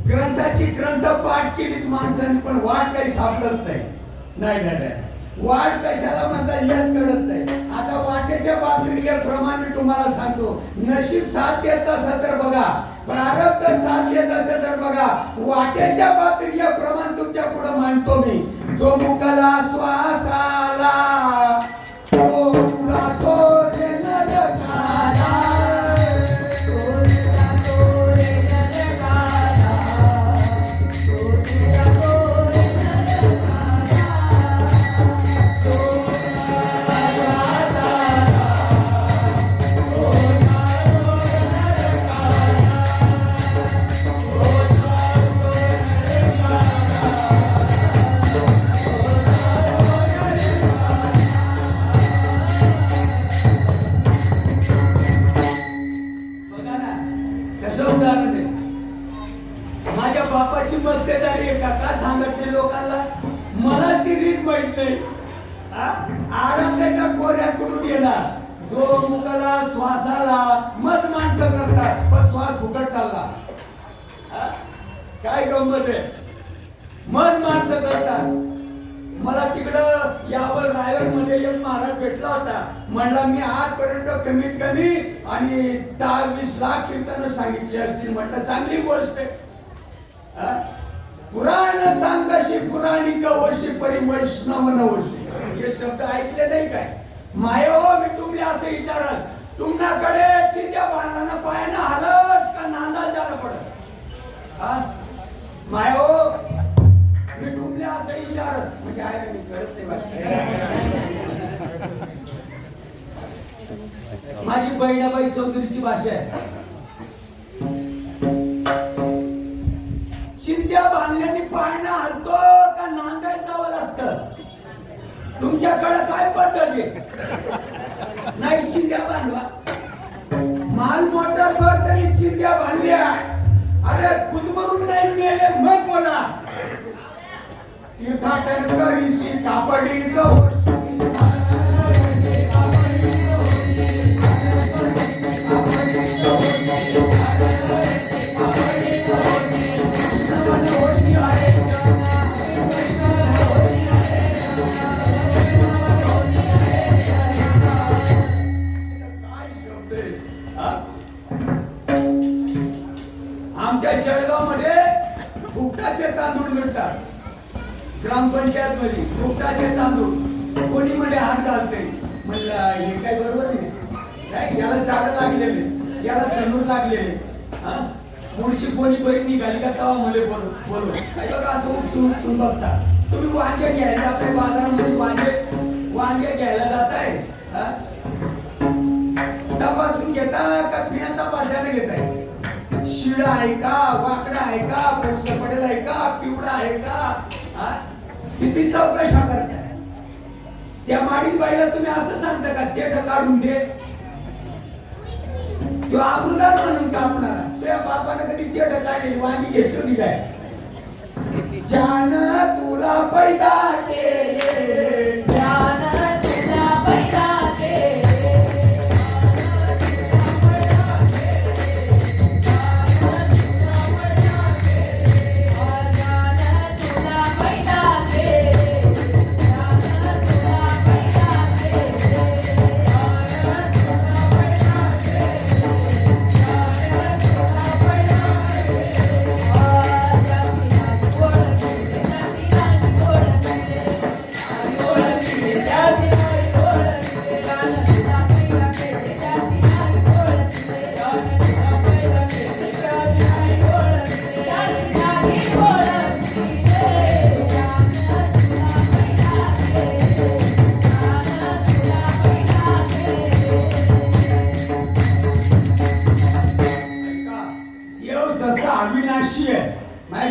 [SPEAKER 2] ग्रंथाची ग्रंथ पाठ केलीत माणसाने पण वाट काही सापडत नाही. नाही नाही वाट कशाला म्हणतात हेच कळत नाही. आता वाटेच्या बाबतीत एक प्रमाण मी तुम्हाला सांगतो. नशीब साथ देत असं तर बघा, प्रारब्ध साथ देत असेल तर बघा. वाटेच्या बाबतीत एक प्रमाण तुमच्या पुढे मांडतो मी. जो मुकाला श्वास आला तो जातो रे नरकाला. माझ्या बापाची मक्तेदारी आहे का काय सांगत नाही लोकांना मला ती रीत माहित नाही आडमच्या कोऱ्यात कुठून येणार जो मुखाला श्वासाला मत माणसं करतात पण श्वास फुकट चालला काय गंमत आहे मत माणसं करतात मला तिकडं यावर रायगड मध्ये एक महाराज भेटला होता म्हणला मी आजपर्यंत कमीत कमी आणि 10-20 लाख कीर्तन सांगितली असतील म्हटलं चांगली गोष्ट आहे पुराण सांगाशी पुराणिक वशी परी वैष्णव नवशी हे शब्द ऐकले नाही काय मायो मी तुम्हाला असं विचारत तुमच्याकडे चिंध्या बाणानं पायानं हलस का नांदा जाणं पडत मायो मी तुम्हाला असं विचारत म्हणजे आहे मी कळत नाही माझी बहिणाबाई चौधरीची भाषा आहे चिंध्या बांधल्याने पाळणं हलतो का नांदायला जावं लागतं तुमच्याकडे काय पद्धत आहे नाही चिंध्या बांधवा माल मोटर वर जरी चिंध्या बांधल्या अरे कुदमरून नाही मेले मग बोला तीर्थाटन करीशी कापडीचं होशी आमच्या जळगाव मध्ये फुकटाचे तांदूळ मिळतात ग्रामपंचायत मध्ये फुकटाचे तांदूळ कोणी मध्ये हात घालते म्हणलं हे काय बरोबर नाही याला झाड लागलेले याला धनुर लागलेले पुढची कोणी बरी निघाली का तेव्हा मला बोलू काय बघा असं उपसून बघता तुम्ही वांगे घ्यायला जाताय बाजारामध्ये वांगे घ्यायला जाताय तपासून घेता का बिना तपासण्याने घेताय शिळा आहे का वाकडा आहे का पोस पडेल आहे का पिवळा आहे का किती चौकशा करताय त्या माडीन बाईला तुम्ही असं सांगता का ते काढून दे तो आबरूदार म्हणून कापणार तुझ्या बापाने कधी ते काढली वांगी घेतली नाही काय जान तुला पैदा केले
[SPEAKER 3] जान तुला पैदा केले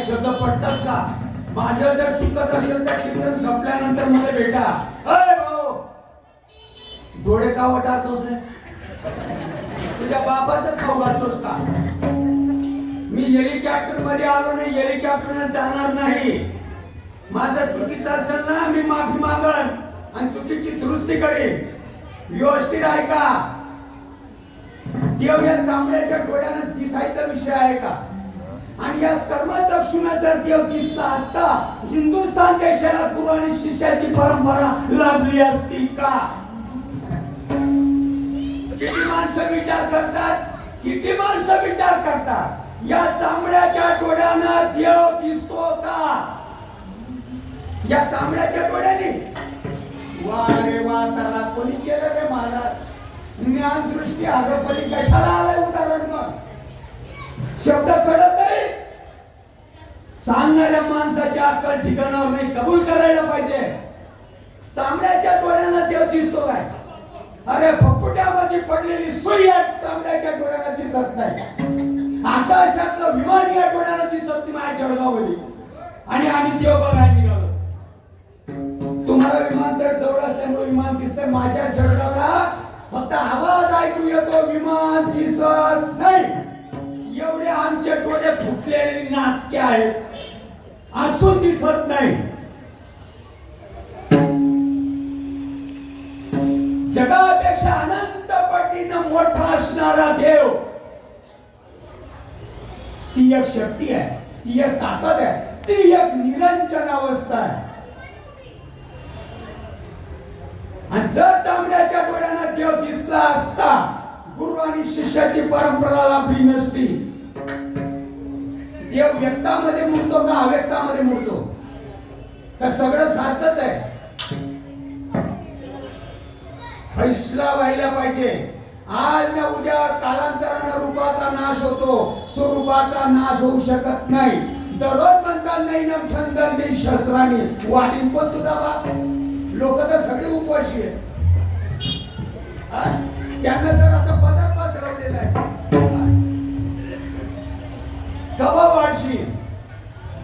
[SPEAKER 2] शब्द पडतात का माझं जर चुकत असेल तर कीर्तन संपल्यानंतर मला भेटा अय भाऊ डोळे का वटारतोस रे तुझ्या बापाचं खाऊ घालतोस का मी हेलिकॉप्टर मध्ये आलो नाही हेलिकॉप्टरने जाणार नाही माझं चुकीचं असेल ना मी माफी मागन आणि चुकीची दुरुस्ती करेन व्यवस्थित आहे का देव या चांबड्याच्या डोळ्यानं दिसायचा विषय आहे का आणि या चर्मचक्षुना जर देव दिसला असता हिंदुस्थान देशाला गुरु आणि शिष्याची परंपरा लाभली असती का किती माणसं विचार करतात या चांबड्याच्या डोळ्यानं देव दिसतो का या चांबड्याच्या डोळ्याने वा रे वा त्याला कोणी केलं रे महाराज ज्ञान दृष्टी आरोपणी कशाला आलाय उदाहरण मग शब्द कळत नाही सांगणाऱ्या माणसाची अक्कल ठिकाणावर नाही कबूल करायला पाहिजे चांबड्याच्या डोळ्यानं देव दिसतो काय अरे फपुट्यामध्ये पडलेली सुई चांबड्याच्या डोळ्यानं दिसत नाही आकाशातलं विमान या डोळ्यानं दिसत नाही माझ्या जळगावमध्ये आणि आम्ही देव बघायला निघालो तुम्हाला विमानतळ जवळ असल्यामुळे विमान दिसतंय माझ्या जळगावला फक्त आवाज ऐकू येतो विमान दिसत नाही एवढे आमचे डोळे फुटलेले नासके आहेत, असून दिसत नाही. जगापेक्षा अनंत पटीनं मोठा असणारा देव, ती एक शक्ती आहे, ती एक ताकद आहे, ती एक निरंजन अवस्था आहे. आणि जर चांबड्याच्या डोळ्यानं देव दिसला असता, गुरु आणि शिष्याची परंपरा लाभली नसती. देव व्यक्तामध्ये मूर्तो का अव्यक्तामध्ये मूर्तो, का सगळं सारखंच आहे? फैसला व्हायला पाहिजे. आज ना उद्या कालांतरानं रूपाचा नाश होतो, स्वरूपाचा नाश होऊ शकत नाही. दररोज म्हणतात नाही ना छंदन दे शस्त्राने वाढीन पण तुझा बाप. लोक तर सगळे उपवाशी आहेत, त्यांना तर असं पदर पसरवलेलं आहे. कवा वाढशील?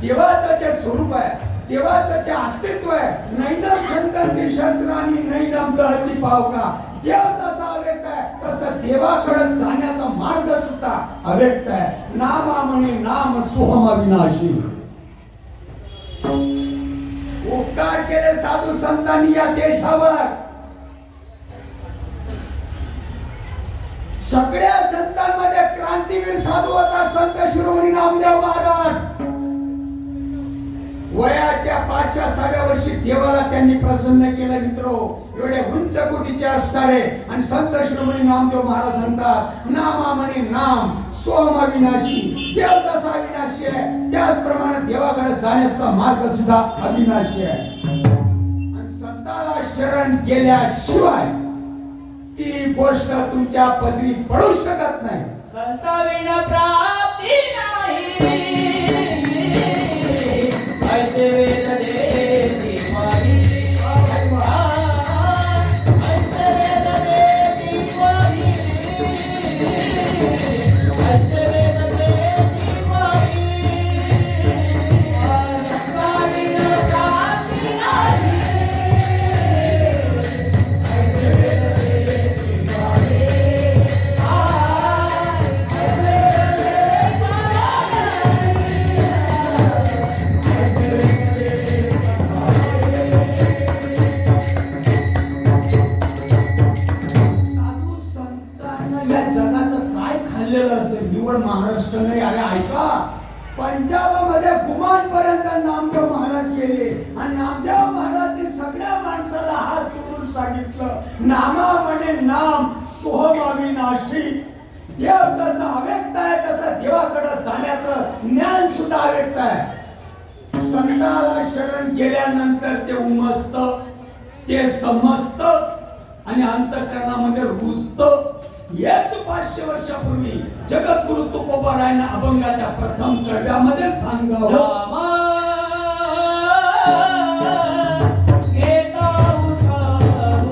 [SPEAKER 2] देवाचं जे स्वरूप आहे, देवाचं जे अस्तित्व आहे, नैनम छंदन दे शस्त्राने नैनम दहती पावका. देव जसा अव्यक्त आहे तसं देवाकडे जाण्याचा मार्ग सुद्धा अव्यक्त आहे. नामा म्हणे नाम सोहम अविनाशी. उपकार केले साधू संतांनी या देशावर. सगळ्या संतांमध्ये क्रांतीवीर साधू होता संत शिरोमणी नामदेव महाराज. वयाच्या 5व्या-6व्या वर्षी देवाला त्यांनी प्रसन्न केलं. मित्रो, एवढे उंच कोटीचे असणारे आणि संत शिरोमणी नामदेव महाराज सांगतात, नामा म्हणे नाम सोम अविनाशी. देव जसा अविनाशी आहे त्याचप्रमाणे देवाकडे जाण्याचा मार्ग सुद्धा अविनाशी आहे. आणि संताला शरण गेल्याशिवाय ती गोष्ट तुमच्या पदरी पडू शकत नाही.
[SPEAKER 4] संताविना प्राप्ती नाही. ऐसे वेद देती वाणी. ऐसे वेद देती वाणी. ऐसे वेद देती वाणी.
[SPEAKER 3] संताविना प्राप्ती नाही.
[SPEAKER 4] ऐसे वेद देती वाणी.
[SPEAKER 2] साधू संतांना या जगाचं काय खाल्लेलं असेल? निवड महाराष्ट्र नाही. अरे ऐका, पंजाबमध्ये गुमान पर्यंत नामदेव महाराज गेले आणि नामदेव महाराजने सगळ्या माणसाला हात जोडून सांगितलं, नामा म्हणे नाम सोहम अविनाशी. देव जसा अव्यक्त आहे तसं देवाकडे जाण्याचं ज्ञान सुद्धा अव्यक्त आहे. संताला शरण गेल्यानंतर ते उमजत, ते समजत आणि अंतःकरणामध्ये रुजत. हेच 500 वर्षापूर्वी जगद्गुरु तुकोबारायाने अभंगाच्या प्रथम कव्यामध्ये सांगावं.
[SPEAKER 4] रामा घेता उठाऊ.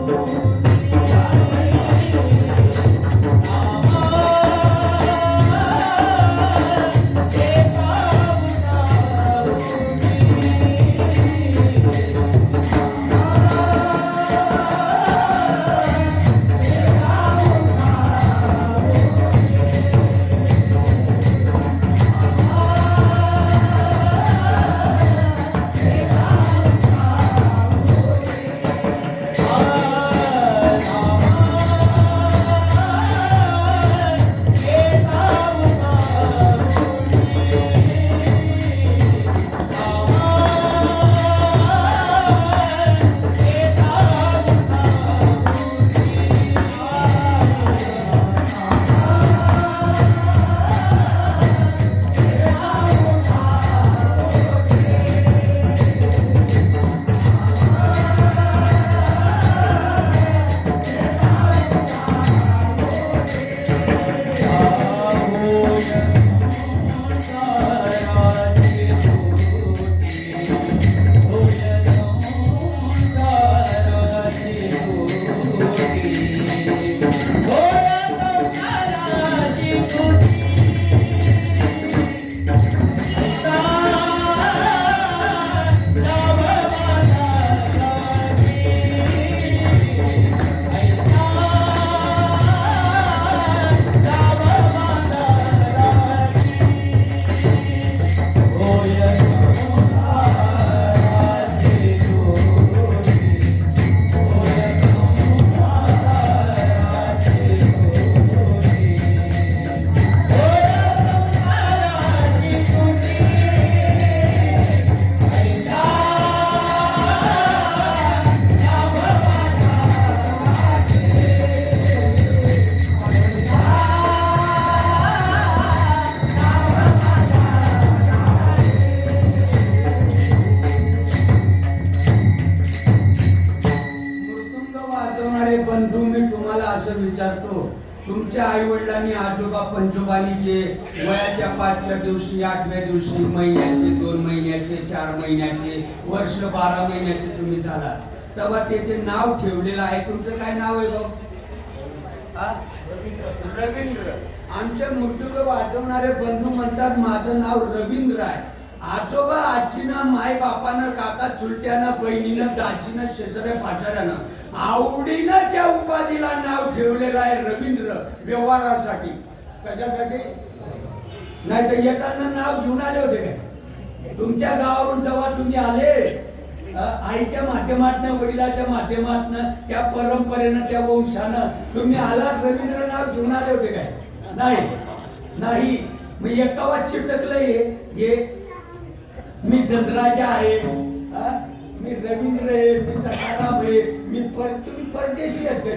[SPEAKER 2] तुमच्या आई वडिलांनी आजोबा पंजोबानीचे वयाच्या 5व्या दिवशी 8व्या दिवशी महिन्याचे 2 महिन्याचे 4 महिन्याचे वर्ष 12 महिन्याचे तुम्ही झाला तेव्हा त्याचे नाव ठेवलेलं आहे. तुमचं काय नाव आहे भाऊ? हा? रवींद्र. आमच्या मृत्यूला वाचवणारे बंधू म्हणतात माझं नाव रवींद्र आहे. आजोबा आजीनं माय बापानं काका चुलट्यानं बहिणीनं दाजीनं शेजाऱ्या पाजाऱ्यानं आवडीनं ज्या उपाधीला नाव ठेवलेलं आहे रवींद्र व्यवहारासाठी. कशासाठी? नाही तर येताना नाव घेऊन आले होते काय? तुमच्या गावावरून जेव्हा तुम्ही आले आईच्या माध्यमातनं वडिलाच्या माध्यमातनं त्या परंपरेनं त्या वंशानं तुम्ही आलात रवींद्र नाव घेऊन आले होते काय? नाही नाही. मग एकावा चिटकलं हे मी धनराजा आहे, मी रवींद्र आहे, मी सखाराम आहे, तुम्ही परदेशी आहेत का?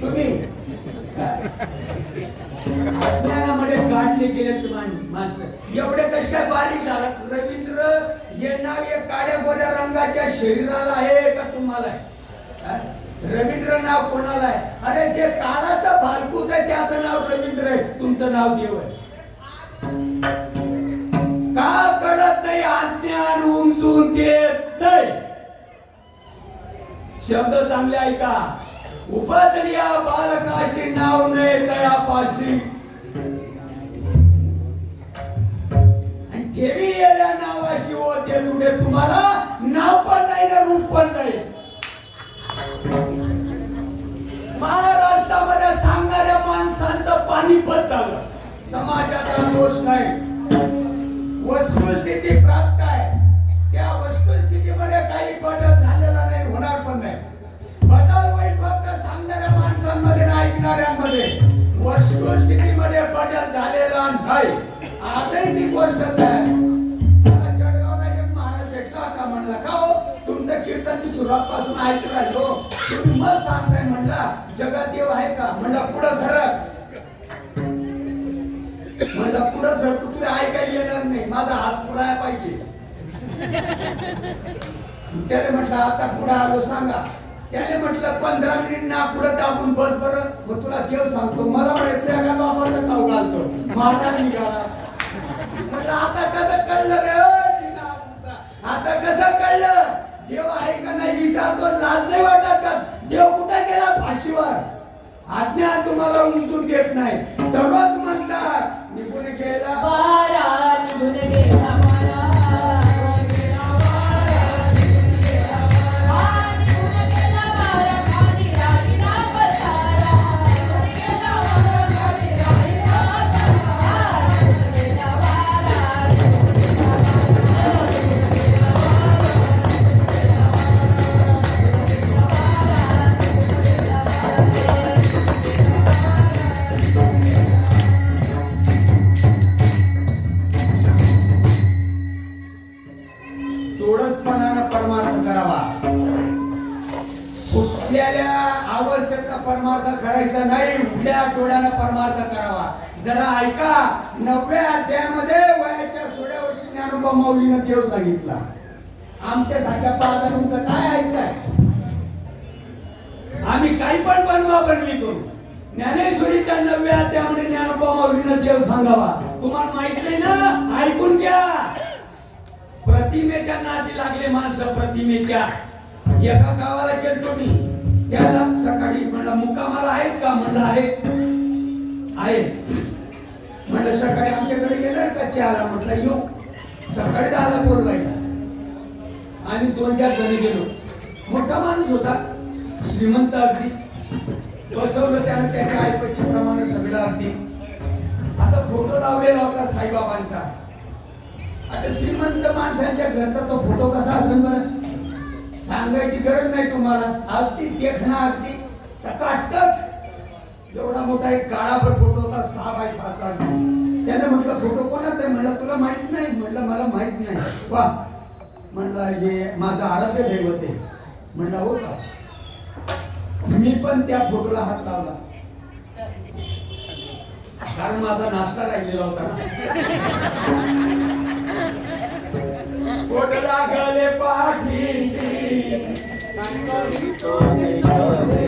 [SPEAKER 2] तुम्ही अज्ञानामध्ये गाडले गेले माणसं एवढे कशा बारीक झाला? रवींद्र हे नाव एक काळ्या गोऱ्या रंगाच्या शरीराला आहे का तुम्हाला आहे? रवींद्र नाव कोणाला आहे? अरे जे काळाचा भालकूत आहे त्याचं नाव रवींद्र आहे, तुमचं नाव देव आहे. का कळत नाही? अज्ञान उमजून देत नाही. शब्द चांगले ऐका. उपजल्या बालकाशी नाव नाही तयापाशी आणि ठेवी येल्या नावाशी होते तुडे. तुम्हाला नाव पण नाही ना रूप पण नाही. महाराष्ट्रामध्ये सांगणाऱ्या माणसांचं पाणीपत झालं. समाजाचा दोष नाही, वस्तुस्थिती प्राप्त आहे. त्या वस्तुस्थितीमध्ये काही बदल झालेला नाही, होणार पण नाही. बदल होईल फक्त सांगणाऱ्या माणसांमध्ये नाही, ऐकणाऱ्यांमध्ये. वस्तुस्थितीमध्ये बदल झालेला नाही. आजही ती गोष्ट आहे. जळगावला एक महाराज भेटला होता. म्हणला का हो तुमचं कीर्तन मी सुरुवात पासून ऐकत राहिलो, तुम्ही मग सांगताय. म्हणला जगात देव आहे का? म्हणला पुढं सरक. म्हणलं पुढं सरकू, तुला ऐकायला येणार नाही, माझा हात पुढा पाहिजे. त्याला म्हटलं आता पुढे आलो सांगा. त्याने म्हटलं 15 मिनिट ना पुढे दाबून बस बरं, मग तुला देव सांगतो. मला म्हटलं का बाबाचं नाव घालतो माझा निघाला. म्हटलं आता कसं कळलं रे? आता कसं कळलं? देव आहे का नाही विचारतो, लाज नाही वाटत का? देव कुठे गेला? फाशीवर. आज्ञा तुम्हाला उमजून देत नाही. दररोज म्हणतात निघून गेला
[SPEAKER 3] वारा, निघून गेला वारा.
[SPEAKER 2] परमार्थ करायचा नाही, उघड्या डोळ्यानं परमार्थ करावा. जरा ऐका. 9व्या अध्यायामध्ये वयाच्या 16व्या वर्षी ज्ञानोबा माऊलीनं देव सांगितला. आमच्यासारख्या पाजारूंचं काय ऐकाय? आम्ही काही पण बनवा बनवी करू. ज्ञानेश्वरीच्या 9व्या अध्यायामध्ये ज्ञानोबा माऊलीनं देव सांगावा. तुम्हाला माहित नाही ना? ऐकून घ्या. प्रतिमेच्या नादी लागले माणसं. प्रतिमेच्या एका गावाला गेलतो मी. त्याला सकाळी म्हणलं मुक्कामाला आहेत का? म्हणलं आहे. म्हणलं सकाळी आमच्याकडे येणार का चहाला? म्हटलं येऊ. सकाळी आला बोलवायला. आम्ही 2-4 जण गेलो. मोठा माणूस होता, श्रीमंत अगदी. बसवलं त्यानं त्याच्या आईपतीप्रमाणे सगळं अगदी. असा फोटो लावलेला होता साईबाबांचा. आता श्रीमंत माणसांच्या घरचा तो फोटो कसा असेल बरं? सांगायची गरज नाही तुम्हाला. अगदी देखणा, अगदी टकाटक. एवढा मोठा एक काळाभर फोटो होता 6x6चा. त्याने म्हटलं फोटो कोणाचा आहे? म्हणलं तुला माहित नाही? म्हटलं मला माहित नाही. वा. म्हणलं हे माझं आराध्य दैवत आहे. म्हणलं हो का? मी पण त्या फोटोला हात लावला, कारण माझा नाश्ता राहिलेला होता ना. पोट लागले पाठीशी पोट लागले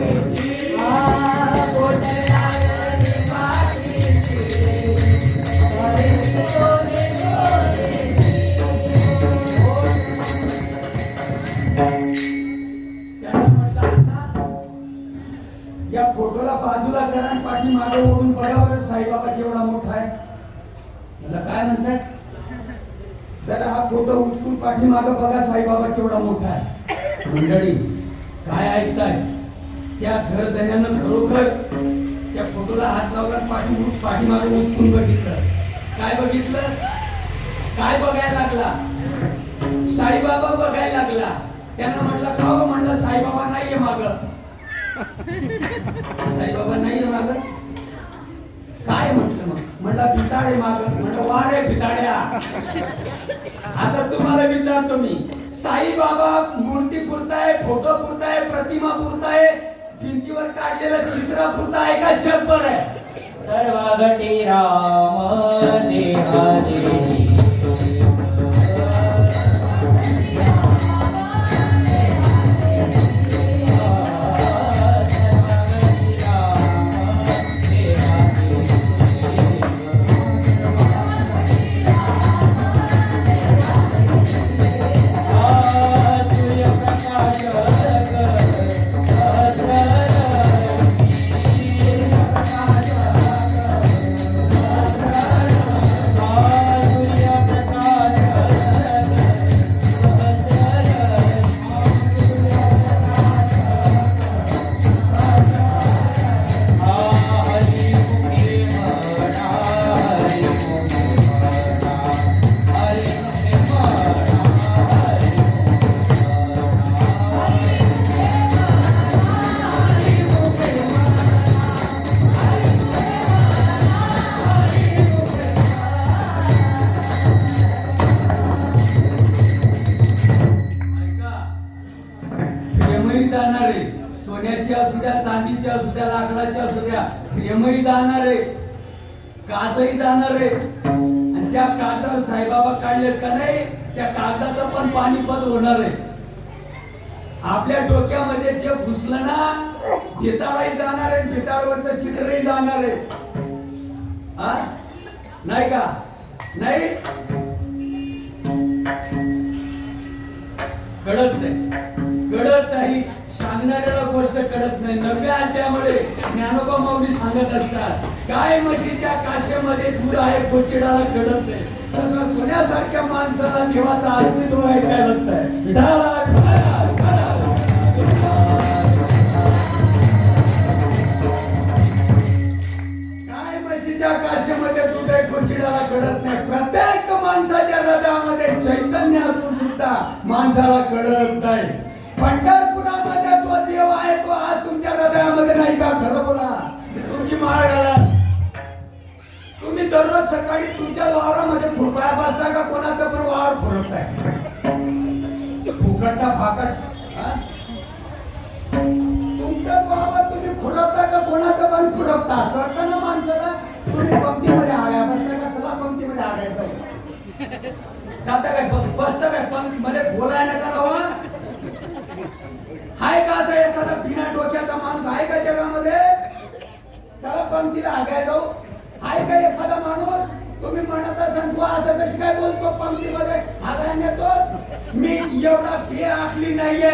[SPEAKER 2] बरोबर साईबाबा केवढा मोठा आहे मला काय म्हणताय जरा हा फोटो उचलून पाठीमागं बघा साईबाबा केवढा मोठा आहे मंडळी काय ऐकताय त्या घरधन्यानं खरोखर त्या फोटोला हात लावला पाठीमागं उचलून बघितलं काय बघितलं काय बघायला लागला साईबाबा बघायला लागला त्यानं म्हटलं का हो म्हणलं साईबाबा नाहीये माग साईबाबा नाहीये माग काय म्हटलं मग म्हणलं भिताडे माग म्हणलं वा रे भिताड्या आता तुम्हाला विचारतो मी साईबाबा मूर्ती पुरताय फोटो पुरताय प्रतिमा पुरताय भिंतीवर काढलेलं चित्र पुरताय का जगभर आहे
[SPEAKER 4] सर्व घटी राम देहादे
[SPEAKER 2] सोन्याची असू द्या चांदीची असू द्या लाकडाची असू द्या प्रेमही जाणार आहे काचही जाणार आहे आणि ज्या कागदावर साईबाबा काढलेत का नाही त्या कागदाचं पण पाणीपत होणार आहे आपल्या डोक्यामध्ये जे घुसलं ना भिताळही जाणार आहे भिताळवरचं चित्रही जाणार आहे हा नाही का नाही कळत नाही सांगणाऱ्याला गोष्ट कळत नाही नव्या अध्यायामध्ये ज्ञानोबा माऊली सांगत असतात गाय म्हशीच्या काशेमध्ये दूध आहे कोचिडाला कळत नाही तसं सोन्यासारख्या माणसाला देवाचा अस्तित्व ऐकायला लागतंय गाय म्हशीच्या काशेमध्ये दूध आहे कोचिडाला कळत नाही प्रत्येक माणसाच्या हृदयामध्ये चैतन्य असून सुद्धा माणसाला कळत नाही पंढरपुरामध्ये जो देव आहे तो आज तुमच्या हृदयामध्ये नाही का खरं बोला तुमची माळ घाला तुम्ही दररोज सकाळी तुमच्या वावरामध्ये खुरपाया बसता का कोणाचं पण वावर खुरपताय फुकटता फाकट तुमच्या वावर तुम्ही खुरपता का कोणाचं पण खुरपता कळतं ना माणसाला तुम्ही पंक्तीमध्ये आड्या बसता का चला पंक्तीमध्ये आडायचं जाता काय बसता काय पंक्तीमध्ये बोलायला नका राहा हाय का असा एखादा बिना डोक्याचा माणूस आहे का जगामध्ये चला पंक्तीला आगाय जाऊ हाय का एखादा माणूस तुम्ही म्हणत असाल तू असं कशी काय बोलतो पंक्तीमध्ये आगाय नेतो मी एवढा बेअक्कली नाहीये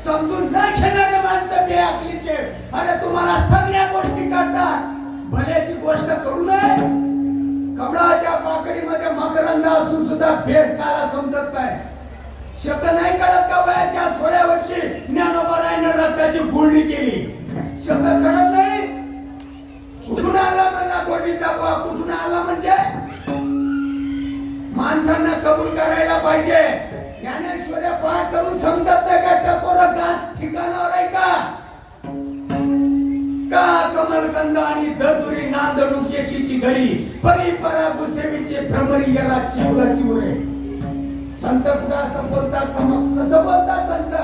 [SPEAKER 2] समजून न घेणारे माणसं बेअक्कलीचे अरे तुम्हाला सगळ्या गोष्टी करतात भल्याची गोष्ट करू नये कमळाच्या पाकळीमध्ये मकरंद असून सुद्धा भेट काला समजत नाही शब्द नाही कळत का वयाच्या 16 वर्षी ज्ञानोबारायनं रक्ताची गुळणी केली शब्द कळत नाही कुठून आला मला गोडीचा बुवा कुठून आला म्हणजे माणसांना कबूल करायला पाहिजे ज्ञानेश्वरी पाठ करून समजत नाही का टकोर का ठिकाणावर आहे का कमलकंद आणि ददुरी नांदणूक एकीची घरी परिपरा गुसेवीची भ्रमरी यरा चिवराची उरे संत पुढे असं बोलतात का मग कसं बोलतात संत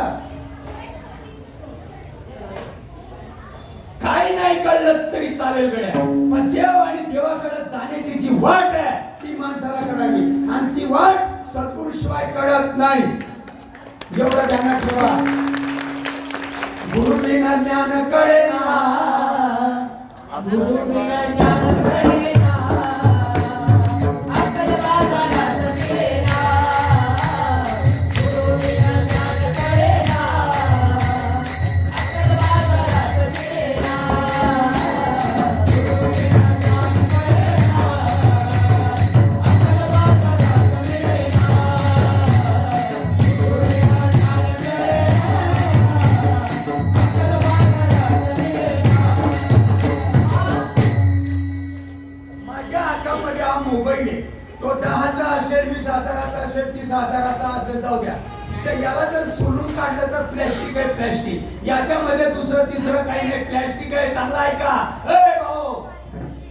[SPEAKER 2] काही नाही कळलं तरी चालेल गड्या पण देव आणि देवाकडे जाण्याची जी वाट आहे ती माणसाला कळावी आणि ती वाट सद्गुरू शिवाय कळत नाही एवढं ध्यानात ठेवा गुरु बिना ज्ञान कळेना
[SPEAKER 3] गुरु बिना ज्ञान कळेना अक्कल बाजारात फिरेना गुरु बिना ज्ञान कळेना अक्कल बाजारात फिरेना गुरु बिना
[SPEAKER 2] 20,000चा असेल 30,000चा असेल जाऊ द्या. तर याला जर सोलून काढलं तर प्लॅस्टिक आहे प्लॅस्टिक. याच्यामध्ये दुसरं तिसरं काही नाही, प्लॅस्टिक आहे. चांगला आहे का भाऊ?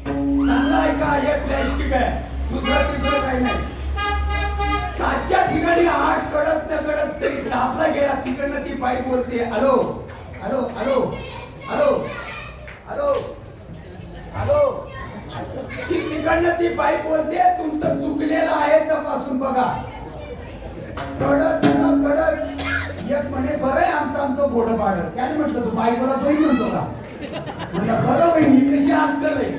[SPEAKER 2] चांगला आहे का? हे प्लॅस्टिक आहे, दुसरं तिसरं काही नाही. 7च्या ठिकाणी 8 कडक न कडक तरी दाबला गेला. तिकडनं ती बाई बोलते hello hello hello hello hello hello. तिकडनं ती बाई बोलते तुमचं चुकलेलं आहे तपासून बघा. कडक न कडक. एक म्हणे बरं आहे आमचं बोडं पाडलं. काय म्हटलं तू बाईला बहीण म्हणतो का? म्हणलं बरं बहीण ही कशी अक्कल आहे,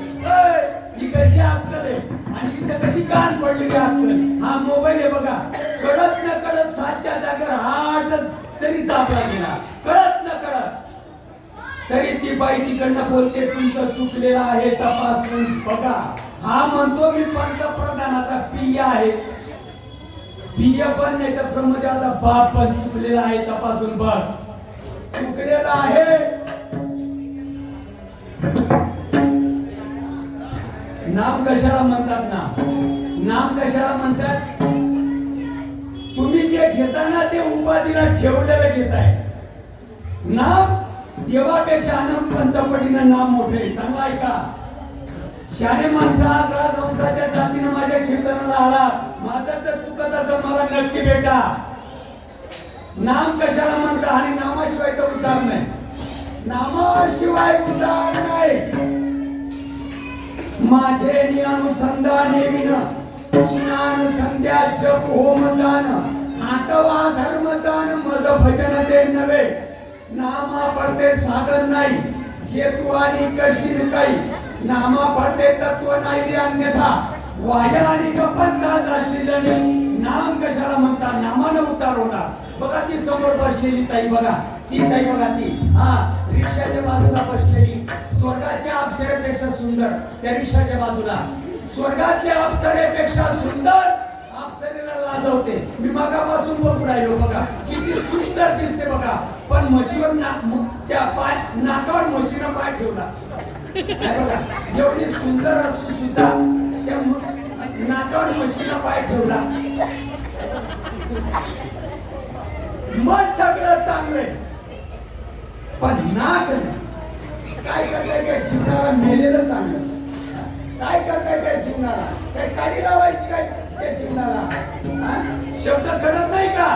[SPEAKER 2] ही कशी अक्कल आहे आणि इथं कशी कान पडलेली अक्कल. हा मोबाईल आहे बघा. कडक न कडक 7च्या जागेवर 8 तरी दाबला गेला. कडक न कडक तरी ती बाई तिकडनं बोलते तुमचं चुकलेलं आहे तपासून बघा. हा म्हणतो मी पंतप्रधानाचा पिया आहे. पिय पण नाही तर ब्रह्मदेवाचा बाप पण चुकलेला आहे तपासून बघ. चुकलेला आहे. नाम कशाला म्हणतात ना? नाम कशाला म्हणतात? तुम्ही जे घेताना ते उपाधीला ठेवलेलं घेताय. नाम देवापेक्षा अनंत पंतपटीनं नाम मोठे. चांगला आहे का? शाने माणसा आज राजवंशाच्या जातीनं माझ्या कीर्तनाला आला. माझं जर चुकत असेल मला नक्की भेटा. नाम कशाला म्हणता? आणि नामाशिवाय तर उद्धार नाही. नामाशिवाय उद्धार नाही. माझे अनुसंधाने विन स्नान संध्या जप होम दान आतवा धर्मचान मज भजन ते नव्हे. नामा पडते साधन नाही जे तू आणि करशील काही. नामा पडते तत्व नाही रे अन्यथा वाया आणि गप्पा जाशील. नाम कशाला म्हणतात? नामानं उद्धार होणार. बघा ती समोर बसलेली ताई बघा. ती ताई बघा ती रिक्षाच्या बाजूला बसलेली. स्वर्गाच्या अप्सरेपेक्षा सुंदर त्या रिक्षाच्या बाजूला. स्वर्गातल्या अप्सरेपेक्षा सुंदर अप्सरेला लाजवते. मी मागापासून बघू राहिलो बघा. किती सुंदर दिसते बघा. पण म्हशीवर त्या पाय नाकावर म्हशीनं पाय ठेवला. बघा एवढी सुंदर असून सुद्धा त्या नाकावर म्हशीनं पाय ठेवला. मग सगळं चांगलंय पण नाक काय करताय काय जीवनाला मेलेलं चांगलं. काय करताय काय जीवनाला? काय काडी लावायची काय त्या जीवनाला? शब्द कळत नाही का?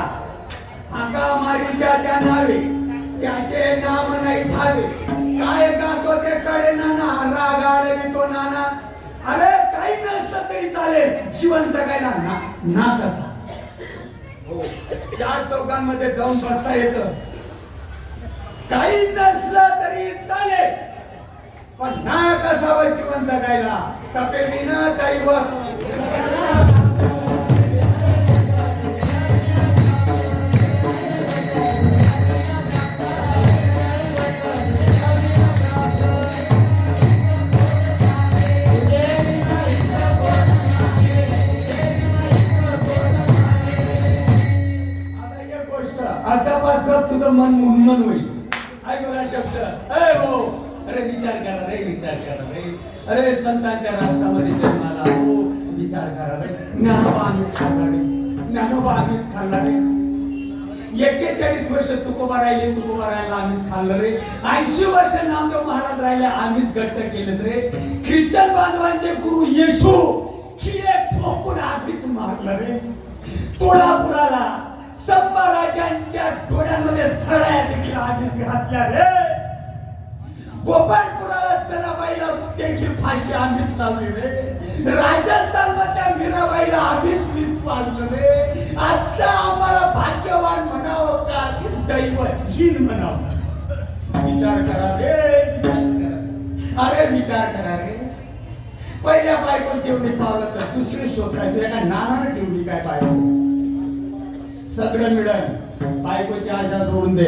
[SPEAKER 2] हाका मारीच्या नावे त्याचे नाम नाही ठावे. काय गातो ते कडे नाना राग आले मी तो नाना. अरे काही नसलं तरी चालेल जीवन जगायला ना कसा. हो 4 चौकांमध्ये जाऊन बसता येतं. काही नसलं तरी चालेल पण ना कसावं जीवन जगायला. तपे विना दैवत. तुझं मन मुनमन होईल. ऐक बघा शब्द हो. अरे विचार करा रे, विचार करा रे. अरे संतांच्या राष्ट्रामध्ये जन्माला हो. विचार करा रे. ज्ञानोबा आम्हीच खाल्ला रे. ज्ञानोबा आम्हीच खाल्ला रे. 41 वर्ष तुकोबा राहिला आम्हीच खाल्लं रे. 80 वर्ष नामदेव महाराज राहिले आम्हीच घट्ट केलं रे. ख्रिश्चन बांधवांचे गुरु येशू खिळे ठोकून आम्हीच मारलं रे. तुळापुराला संभाराजांच्या डोळ्यांमध्ये सळ्या देखील आम्हीच घातल्या रे. गोपाळपुराला जनाबाईला देखील फाशी आम्हीच लावली रे. राजस्थान मधल्या मीराबाईला आम्हीच पाडलं रे. आता आम्हाला भाग्यवान म्हणावं का दैवहीन म्हणावं? विचार करा रे. अरे विचार करा रे. पहिल्या बायकोला तेवढी पावलं तर दुसरी शोधायची एका नानानं ठेवली काय बायको. सगळं मिळेल बायकोची आशा सोडून दे.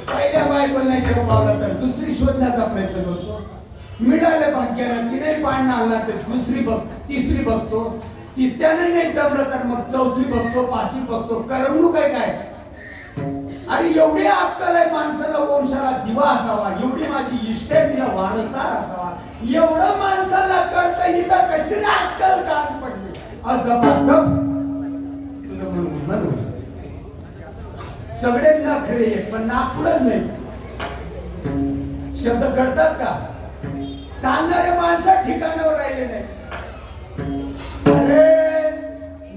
[SPEAKER 2] पहिल्या बायकोला नाही ठेव पावलं तर दुसरी शोधण्याचा प्रयत्न करतो. मिळाले भाग्याला ती नाही पाडणं आला तर दुसरी बघ तिसरी बघतो. तिच्याने नाही जमलं तर मग चौथी बघतो 5वी बघतो. करमणूक आहे काय? अरे एवढी अक्कल आहे माणसाला वंशाला दिवा असावा. एवढी माझी इष्ट आहे तिला वारसदार असावा. एवढं माणसाला कळतं इथं कशी अक्कल कान पडली. अजबाजब तुझं म्हणून सगळे नखरे पण नागपुरच नाही. शब्द कळतात का? चालणारे माणसं ठिकाणावर राहिले नाही. अरे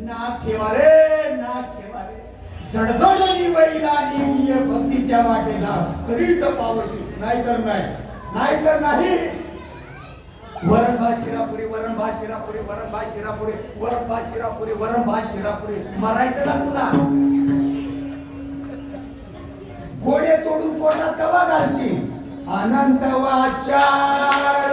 [SPEAKER 2] नाक ठेवा रे, नाक ठेवा रे. झडझडली बैला निघिये भक्तीच्या वाटेला तरीच पावशी, नाहीतर नाही, नाहीतर नाही. वरण भात शिरापुरी, वरण भात शिरापुरी, वरण भात शिरापुरी, वरण भात शिरापुरी, वरण भात शिरापुरी. मरायचं ना तुला. घोडे तोडून पोटात तवा घालशील. अनंत वाचार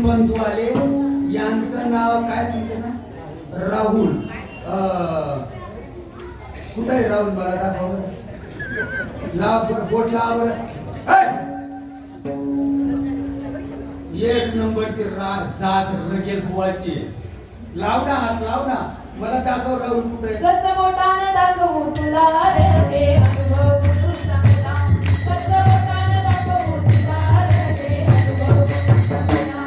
[SPEAKER 2] बंधू आले. यांचं नाव काय? तुमचं नाव राहुल. कुठे आहे राहुल? मला दाखव. लाव बोट लाव. एक नंबरची जात रगेल बुवाची. लाव ना हात, लाव ना. मला दाखव राहुल कुठे.
[SPEAKER 3] कसं मोठानं दाखवू तुला रे ते अनुभव तू चांगला. कसं मोठानं दाखवू तुला रे ते अनुभव तू चांगला.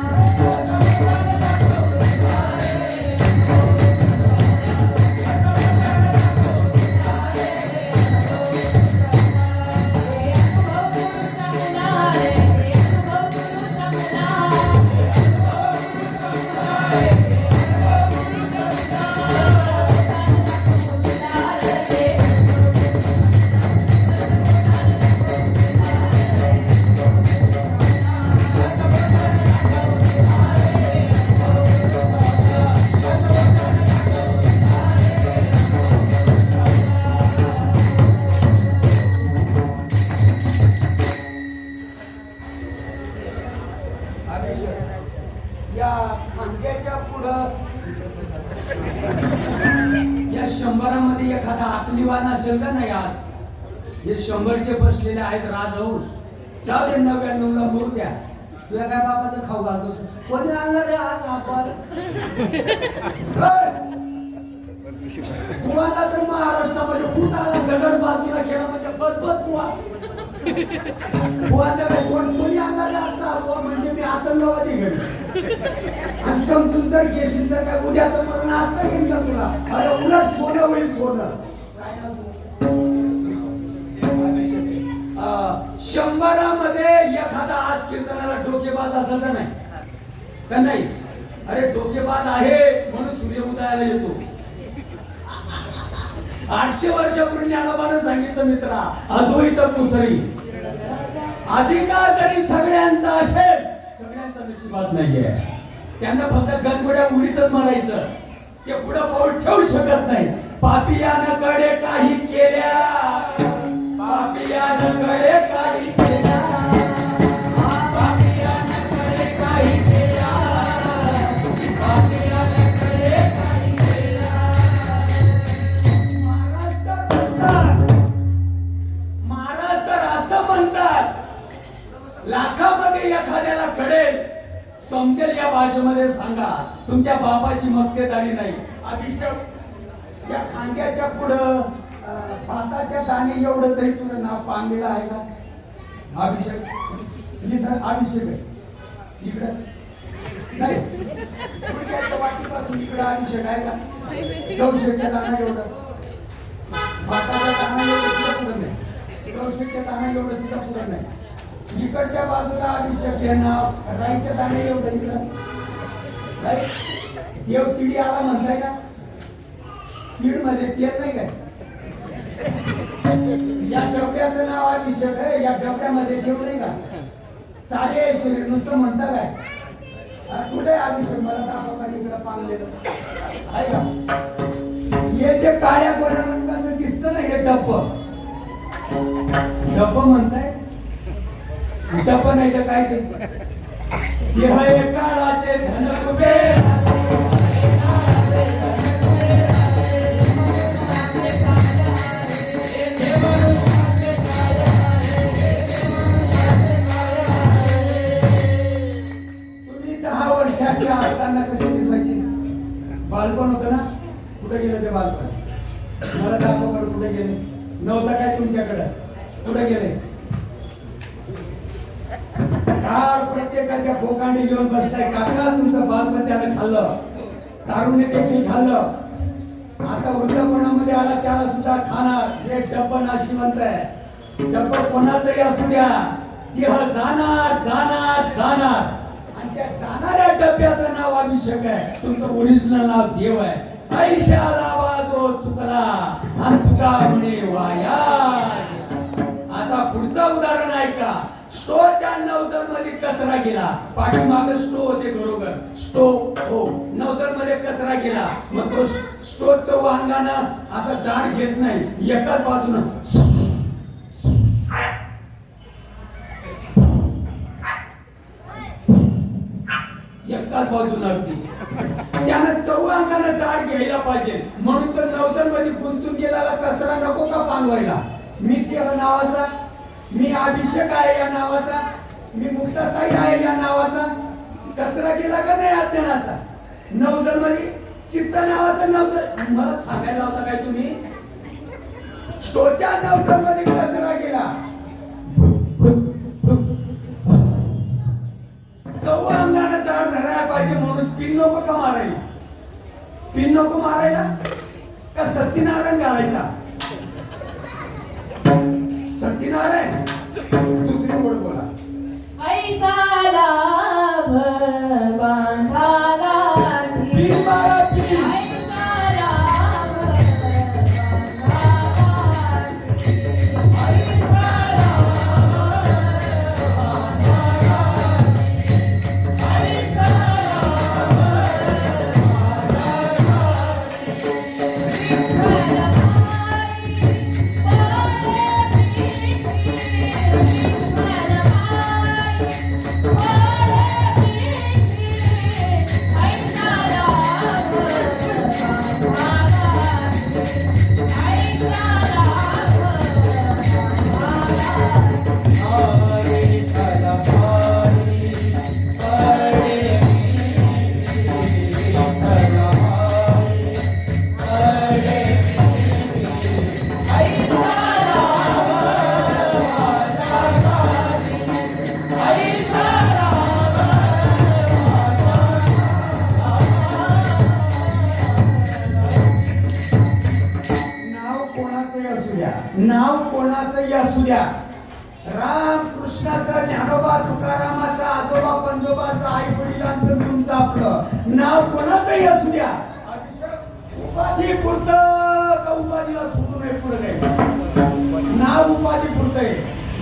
[SPEAKER 2] या खांद्याच्या पुढं या 100मध्ये एखादा आकलीवान असेल का नाही? आज हे 100चे बसलेले आहेत राजहंस. जाऊ दे 99ला मूर्त्या. तुला काय बापाचं खाऊ घालतोस? कोणी आणलं रे आज आपण? तुम्हाला तर महाराष्ट्रामध्ये खूप आला दगड बाजूला केला म्हणजे बदबद बुवा. बुवाचा काय कोणी आणणार आजचा बुवा म्हणजे मी आतंकवादी घडी. आणि समजून जर घेशील तर काय उद्याचं मरण आता येईल का तुला? अरे उलट सोनं होईल सोनं. 100मध्ये एखादा आज कीर्तनाला डोकेबाज असेल का नाही? का नाही? अरे डोकेबाज आहे म्हणून सूर्य उदयाला येतो. 800 वर्षापूर्वी ज्ञानोबानं सांगितलं मित्रा, अद्वैत तुसरी. अधिकार जरी सगळ्यांचा असेल, सगळ्यांचा नशिबात नाहीये. त्यांना फक्त गणगोड्या उडीतच म्हणायचं. ते पुढे पाऊल ठेवू शकत नाही. पापियानं कडे काही केल्या, पापियानं कडे काही केल्या, पापियानं कडे काही केल्या, पापियानं कडे काही केल्या. महाराज तर असं म्हणतात, लाखामध्ये एखाद्याला कळेल, समजेल या भाषेमध्ये सांगा. तुमच्या बापाची मक्तेदारी नाही. अभिषेक या खांद्याच्या पुढं भाताच्या दाणे एवढं तरी तुझं नाव पांगलेलं आहे का? अभिषेक इथं अभिषेक आहे. इकडं नाही. गुडघ्याच्या वाटीपासून इकडं अभिषेक आहे का? 400च्या दाणा एवढं. भाताच्या दाणा एवढं सुद्धा पुढं नाही. 400च्या दाणा एवढं सुद्धा पुढं नाही. इकडच्या बाजूला अभिषेक हे नाव राईच्या दाणे एवढं इकडं. देव तिडी आला म्हणताय का? तीड मध्ये तेल नाही काय? या डब्याचं नाव अभिषेक आहे. या डब्यामध्ये ठेवलंय का? चालेल शरीर नुसतं म्हणता काय? कुठे अभिषेक मला दाखवा इकडे पांगलेलं आहे का? हे जे काळ्या गोऱ्या रंगाचं दिसतं ना हे डब्ब म्हणताय. डब्ब नाही तर काय ते? हे काळाचे धन कुबेर असताना कशी दिसायची? बालपण होतं ना. कुठे गेलं ते बालपण? मला दाखव बरं कुठे गेले? नव्हतं काय तुमच्याकडे? कुठे गेले? काळ प्रत्येकाच्या भोकांडी घेऊन बसताय. काका तुमचं बालपण त्यानं खाल्लं, तारुण्य देखील खाल्लं. आता वृद्धापणामध्ये आला त्याला सुद्धा खाणार. हे डब्ब नाशिवंत आहे. डब्ब कोणाचंही असू द्या, देह जाणार जाणार जाणार. त्या जाणाऱ्या डब्याचं नाव अभिषेक आहे. तुमचं ओरिजिनल नाव देव आहे. ऐशा लावा जो चुकला आणि तुका म्हणे वाया. आता पुढचं उदाहरण आहे का? स्टोच्या नवजल मध्ये कचरा गेला. पाठीमागे स्टो होते बरोबर. स्टो हो नवजल मध्ये कचरा गेला. मग तो स्टोचं वांगानं असं जाड घेत नाही. एकाच बाजूनं एकाच बाजूला अगदी त्यानं चौरंगानं जाड घ्यायला पाहिजे. म्हणून तर नवजल मध्ये गुंतून गेलेला कचरा नको का पांगवायला? मी देव नावाचा, मी अभिषेक आहे या नावाचा, मी मुक्ताताई आहे या नावाचा. कचरा गेला का नाही अज्ञानाचा? नवजल मध्ये चित्त नावाचा नवजल. मला सांगायला होता काय तुम्ही? स्टोच्या नवजल मध्ये कचरा गेला. चौरंगानं जाड धरायला पाहिजे. म्हणून पिन नको का मारायला? पिन नको मारायला का सत्यनारायण घालायचा? सत्यनारायण. दुसरी गोड बोला.
[SPEAKER 3] ऐसा लाभ बांधाला
[SPEAKER 2] पिन मारा पिन.
[SPEAKER 3] ऐसा लाभ
[SPEAKER 2] नाव कोणाचंही असू द्या. राम कृष्णाचं, ज्ञानोबा तुकारामाचं, आजोबा पंजोबाचं, आई वडिलांचं, तुमचं आपलं नाव कोणाचंही असू द्या. उपाधी पुरतं का उपाधीला सोडू नये? पुढे नाही. नाव उपाधी पुरतंय.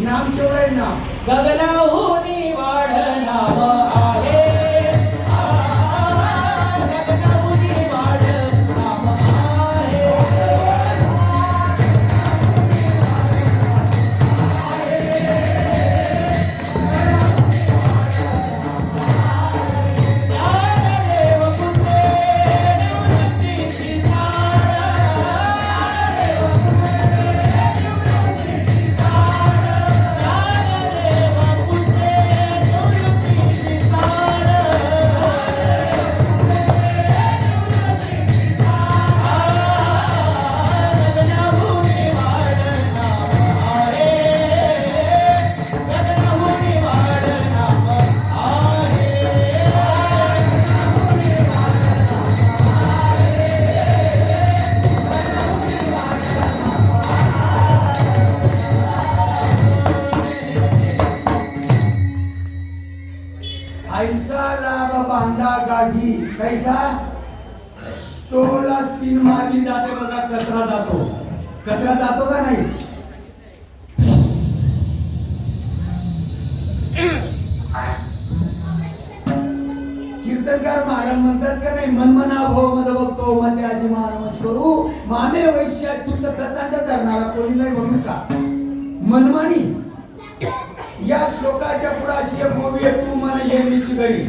[SPEAKER 2] नाम केवढं आहे? नाव
[SPEAKER 4] गगनाहूनी वाढ नाव आहे. गगनाहूनी वाढ नाव आहे.
[SPEAKER 2] ऐसा लाभ बांधा गाठी. कैसा? स्टोला स्पिन मारली जाते बघा. कचरा जातो. कचरा जातो का नाही? कीर्तनकार महाराज म्हणतात का नाही, मनमना भव मद बघतो मध्ये आजी महाराज करू मामे वैश्य तुझं कचांड करणारा कोणी नाही बघू का मनमानी. या श्लोकाच्या पुढे अशी एक ओवी आहे, तू मन येण्याची घरी.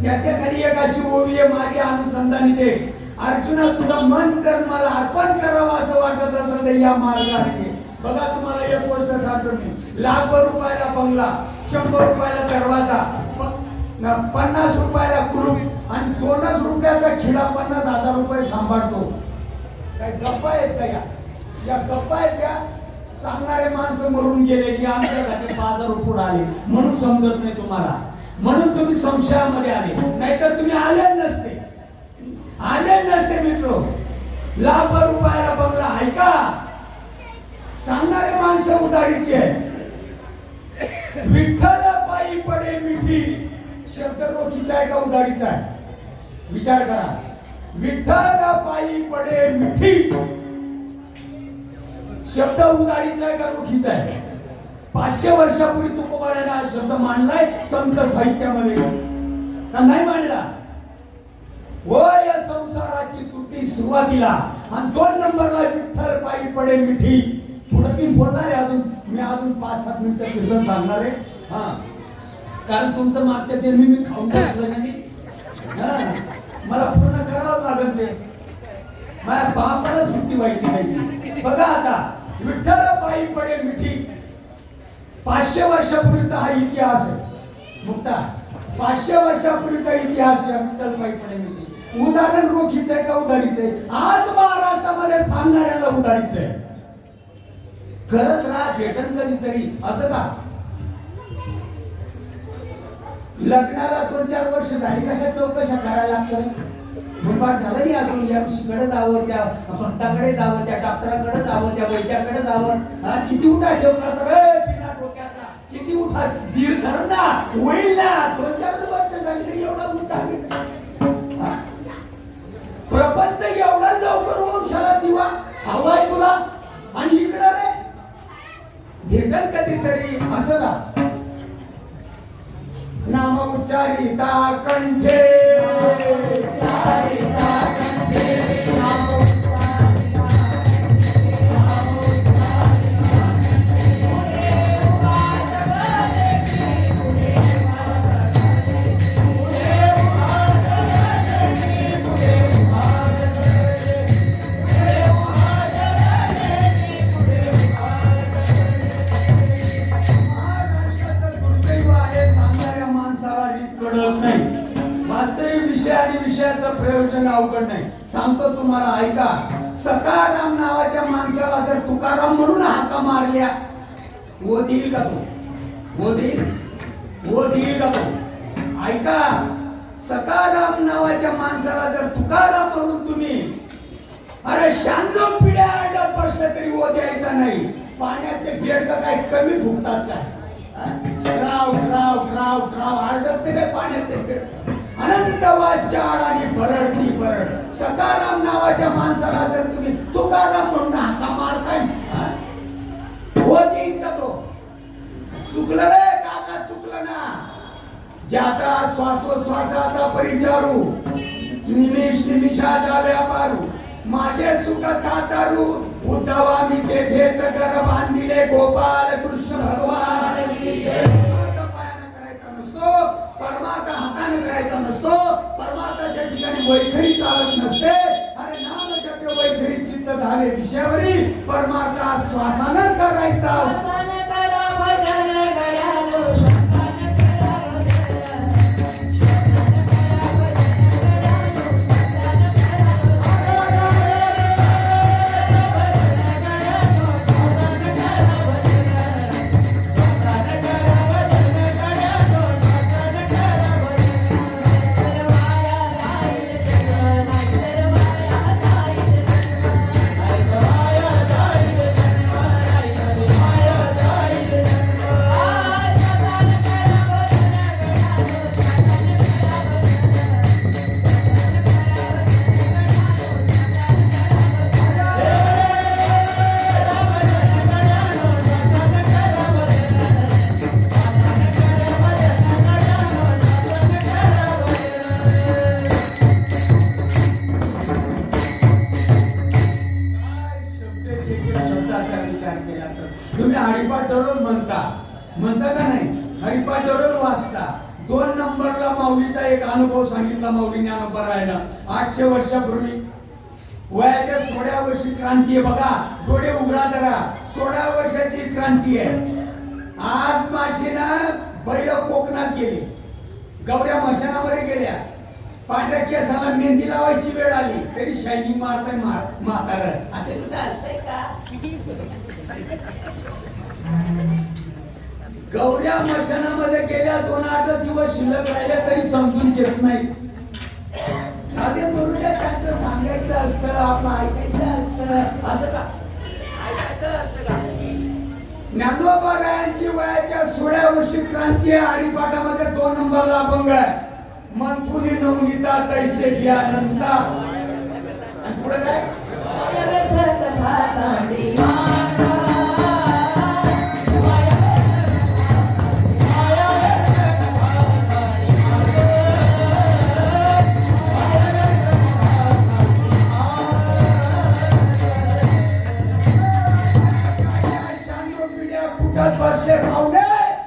[SPEAKER 2] त्याच्या खाली एक अशी ओवी आहे, माझ्या अनुसंधानी दे अर्जुना, तुझं मन जर मला अर्पण करावं असं वाटत असेल तर या मार्गाने. बघा तुम्हाला एक गोष्ट सांगतो मी, लाख रुपयाला बंगला, 100 रुपयाला दरवाजा, 50 रुपयाला कुलूप आणि 2 रुपयाचा खिडा 50,000 रुपये सांभाळतो. काय गप्पा आहेत का या गप्पा आहेत त्या? सांगणारे माणसं मरून गेलेली आमच्यासाठी बाजार पुढे आले म्हणून समजत नाही तुम्हाला, म्हणून तुम्ही संशयामध्ये आले, नाहीतर तुम्ही आले नसते मित्र. लाख रुपयाला बंगला ऐका, सांगणारे माणसं उदारीचे. विठ्ठल पायी पडे मिठी, शब्द रोखीचा आहे का उदारीचा आहे? विचार करा. विठ्ठल पायी पडे मिठी, शब्द उदारीचा आहे का रोखीचा आहे? 500 वर्षापूर्वी तुकोबाराने हा शब्द मांडलाय संत साहित्यामध्ये का नाही मांडला? वय या संसाराची तुटी सुरुवातीला आणि 2 नंबरला विठ्ठल पायी पडे मिठी. पुढे मी बोलणार आहे अजून, मी अजून 5-7 मिनिटं कीर्तन सांगणार आहे. हा, कारण तुमचं मागच्या जन्मी मी खाऊन बसलं नाही. मला पूर्ण करावं लागेल ते, माझ्या बापाला सुट्टी व्हायची नाही. बघा आता, विठ्ठल पायी पडे मिठी, 500 वर्षापूर्वीचा हा इतिहास आहे. मुक्ता 500 वर्षापूर्वीचा इतिहास आहे विठ्ठल पायी पडे मिठी. उदाहरण रोखीचं आहे का उदारीचं आहे? आज महाराष्ट्रामध्ये सांगणाऱ्याला उदारीचं आहे. खरंच राहा भेटन कधीतरी असं का? लग्नाला 2-4 वर्ष झाली, कशा चौकशा करायला लागतं? दुपार झालं नाही अजून, या ऋषीकडे जावं, त्या भक्ताकडे जावं, त्या डॉक्टराकडे जावं, त्या वैद्याकडे जावं. किती उठा ठेवला तर बिना डोक्याचा, किती उठा धीर धर ना, होईल ना. 2-4 वर्ष झाली तरी एवढा उठा. प्रपंच एवढा लवकर वंशाला दिवा हवाय तुला, आणि इकडं रे भेटल कधीतरी असं का? नाम उच्चारिता कंठे, विषयाचं प्रयोजन अवघड नाही. सांगतो तुम्हाला ऐका. सकाराम नावाच्या माणसाला जर तुकाराम म्हणून हाका मारल्या, वो देईल का तो? वो देईल का तो? ऐका, सकाराम नावाच्या माणसाला जर तुकाराम म्हणून तुम्ही अरे 96 पिढ्या अडत बसले तरी वो द्यायचा नाही. पाण्यात ते फेड का काय कमी फुकतात काय? राव राव राव राव आडत ते काय पाण्यात ते फेड. अनंत वाचाळ आणि भरडती भरड. सकाराम नावाच्या माणसाला जर तुम्ही तुकाराम म्हणून हाका मारताय, हो देईन का तो? चुकलं रे काका, चुकलं ना. ज्याचा श्वासोश्वासाचा परिचारू, निमिष निमिषाचा व्यापारू, माझे सुख साचारू, उद्धवा मी तेथेच घर बांधिले गोपाल कृष्ण भगवान. परमार्थ हाताने करायचा नसतो. परमार्थाच्या ठिकाणी वैखरी चालत नसते. अरे नाम जप वैखरी चित्त झाले विषयावरी, परमार्थ श्वासानं करायचा. म्हणता का नाही? हरिपाठ दररोज वाचता. 2 नंबरला माऊलीचा एक अनुभव सांगितला माऊली ज्ञानोबरायनं. 800 वर्षापूर्वी वयाच्या 16व्या वर्षी क्रांती आहे बघा. डोळे उघडा जरा. 16व्या वर्षाची क्रांती आहे. आज माझी ना बैल कोकणात गेली, गौऱ्या मशानामध्ये गेल्या, पांढऱ्या केसाला मेहंदी लावायची वेळ आली तरी शायनिंग मारताय म्हातार. असे कुठं असतंय का? गौऱ्या मशानामध्ये गेल्या 2-8 दिवस शिल्लक राहिल्या तरी समजून घेत नाही. साधे मुरुड्या त्यांचं सांगायचं असतं, आपलं ऐकायचं असतं. असं का ऐकायचं असतं का? ज्ञानोबरायांची वयाच्या 16व्या वर्षी क्रांती आहे. हरिपाठामध्ये 2 नंबरला अभंग आहे. मंथुनी नवनीता तैसे ज्ञानंता. आणि पुढे काय?
[SPEAKER 3] कथा सांडी
[SPEAKER 2] बसले पाहुणे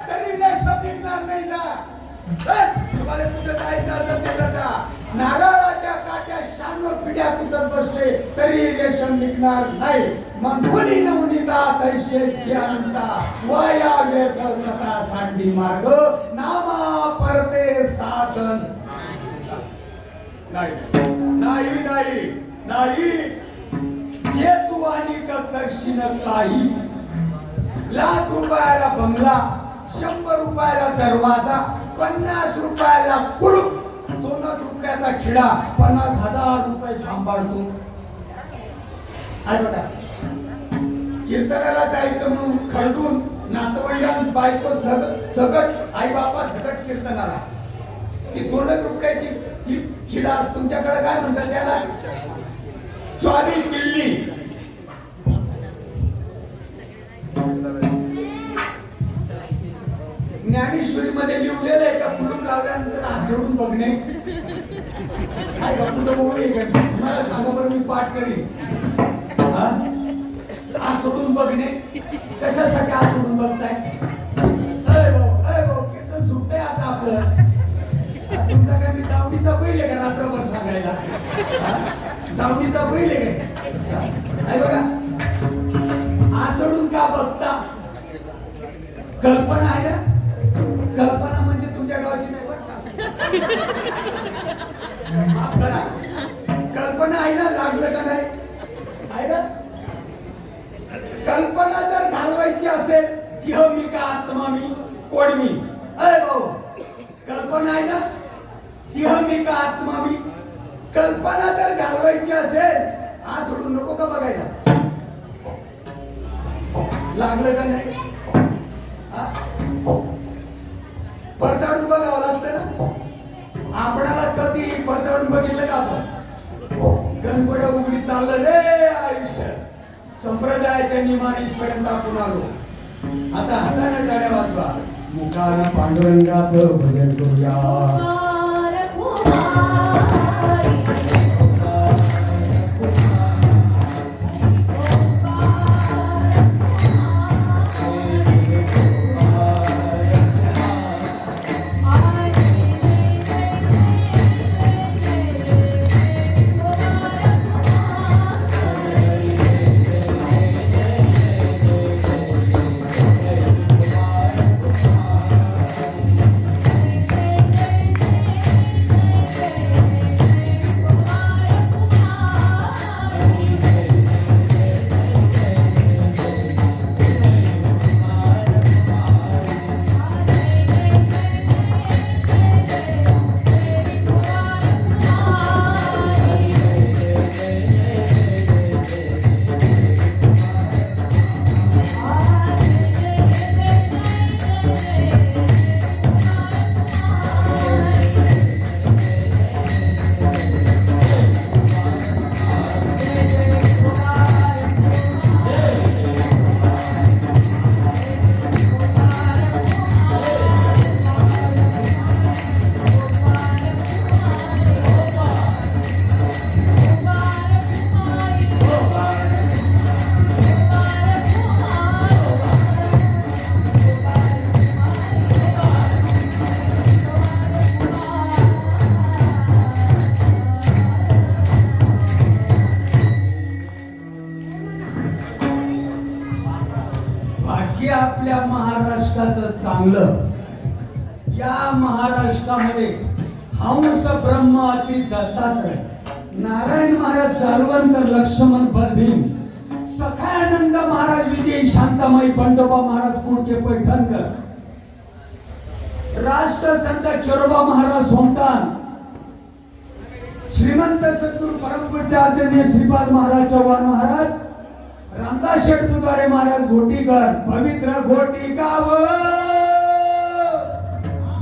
[SPEAKER 2] तरी लक्ष निघणार नाही. तुम्हाला कुठं जायचं असेल तिकडं जा. नारळाच्या काट्या 96 पिढ्या कुठं बसले तरी रेशम निघणार नाही. मग कोणी नवनीता तैसेच ज्ञानंता वया व्यर्थ कथा सांडी मार्ग नामा परते साधन नाही नाही नाही नाही. जे तू आणि करशील काही. लाख रुपयाला बंगला, 100 रुपयाला दरवाजा, 50 रुपयाला कुलूप, 2 रुपयाचा खिडा, 50,000 रुपये सांभाळतो. बघा कीर्तनाला जायचं म्हणून खरडून नातवंडांस बायको सगट आई बापा सगट कीर्तनाला. ती 2 रुपयाची खिडा तुमच्याकडे काय म्हणतात त्याला? ज्वारी किल्ली. ज्ञानेश्वरी मध्ये लिहिलेलं आहे का? कुलूप लावल्यानंतर आसडून बघणे. काय कुठं मला सांगा बरं, मी पाठ करीन. आसडून बघणे कशासाठी? आसडून बघताय? अरे भाऊ कीर्तन सुटतंय आता आपलं. तुमचा काय मी दावणीचा बैल आहे का रात्रभर सांगायला? दावणीचा बैल आहे काय? बघा आसडून का बघता? कल्पना आहे ना? कल्पना म्हणजे तुमच्या गावाची नाही बरं का? माफ करा. कल्पना आहे ना? लागलं का नाही? आहे ना? कल्पना जर घालवायची असेल की हो मी का आत्मा मी कोण मी. अरे भाऊ कल्पना आहे ना की हो मी का आत्मा मी. कल्पना जर घालवायची असेल हा सोडून नको का बघायला? लागलं का नाही? पडताळून बघावं लागतं ना. आपणाला कधी पडताळून बघितलं का? आपण गणपड्या उघडी चाललं रे आयुष्य. संप्रदायाच्या नियमाने इथपर्यंत आपण आलो. आता हाताने टाळ्या वाजवा. मुखाला पांडुरंगाचं भजन करूया. महाराष्ट्राचं चांगलं. या महाराष्ट्रामध्ये हंस ब्रह्म अति दत्तात्रय, नारायण महाराज जालवंकर, लक्ष्मण बलभीम, सखायानंद महाराज विजय, शांतामाई बंडोबा महाराज कुडके पैठणकर, राष्ट्रसंत चोरोबा महाराज सोमटान, श्रीमंत सद्गुरु परमपूज्य आदरणीय श्रीपाद महाराज चव्हाण महाराज, रामदास शेठ बुधवारे महाराज घोटीकर, पवित्र घोटी गाव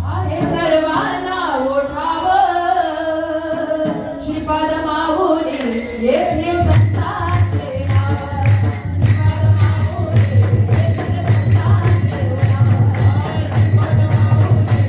[SPEAKER 3] आहे सर्वांना ओठाव श्रीपाद माऊली येथे संतांचे नाव. श्रीपाद माऊली येथे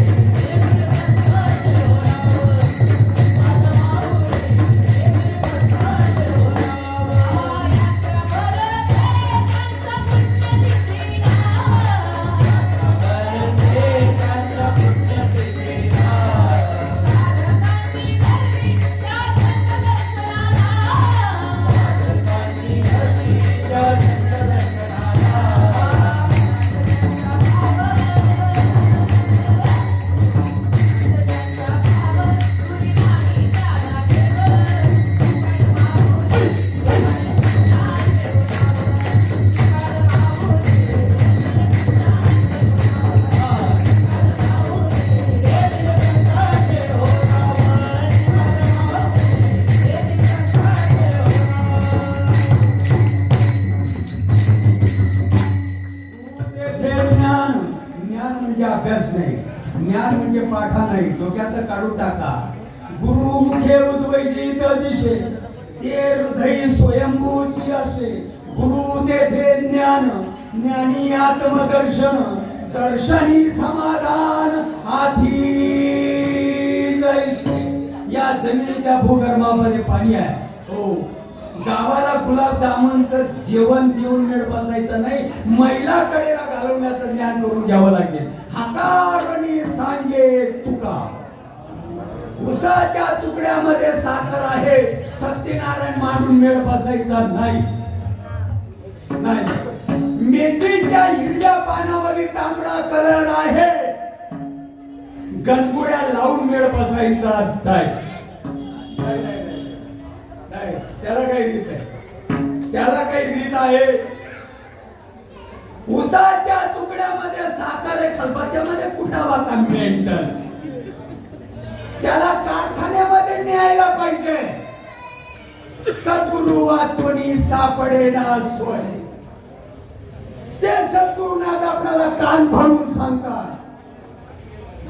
[SPEAKER 3] संतांचे
[SPEAKER 2] अभ्यास नाही, ज्ञान म्हणजे पाठा नाही, डोक्यात काढून टाका. गुरु मुखे उद्वैजित दिशे, ते हृदय स्वयंभूची असे. गुरु तेथे ज्ञान, ज्ञानी आत्मदर्शन, दर्शनी समाधान हाती जैसे. या जमिनीच्या भूगर्भामध्ये पाणी आहे. हो, गावाला गुलाबजामुनचं जेवण देऊन मिळ बसायचं नाही, महिलाकडे घालवण्याचं ज्ञान करून घ्यावं लागेल. हाकारणी सांगे तुका, उसाच्या तुकड्यामध्ये साखर आहे, सत्यनारायण मांडून मेळ बसायचा नाही. मेथीच्या हिरव्या पानामध्ये तांबडा कलर आहे, गणगुड्या लावून मेळ बसायचा नाही. त्याला काही रीत आहे, त्याला काही रीत आहे. उसाच्या तुकड्यामध्ये साखर आहे, खलबत्त्यामध्ये कुटावा का मेंटल, त्याला कारखान्यामध्ये न्यायला पाहिजे. सद्गुरु वाचवणी सापडे ना सोय, ते सद्गुरुनाथ आपल्याला कान भरून सांगतात.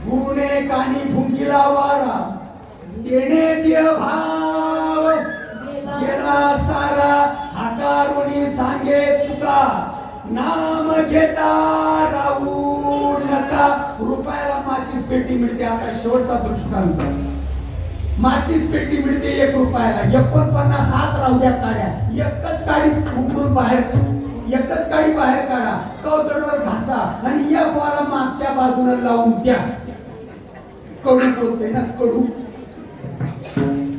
[SPEAKER 2] गुणे कानी फुंकिला वारा, देणे देव भाव गेला सारा. हाकारुणी सांगे तुका, नाम घेता राहू नका. रुपयाला माचीस पेटी मिळते. आता शेवटचा दृष्टांत, माचीस पेटी मिळते 1 रुपयाला. 49 हात राहू द्या काड्या, एकच काडी उघडून बाहेर, एकच काडी बाहेर काढा, कवचडवर घासा आणि या बोला मागच्या बाजूला लावून द्या. कडू बोलते ना, कडू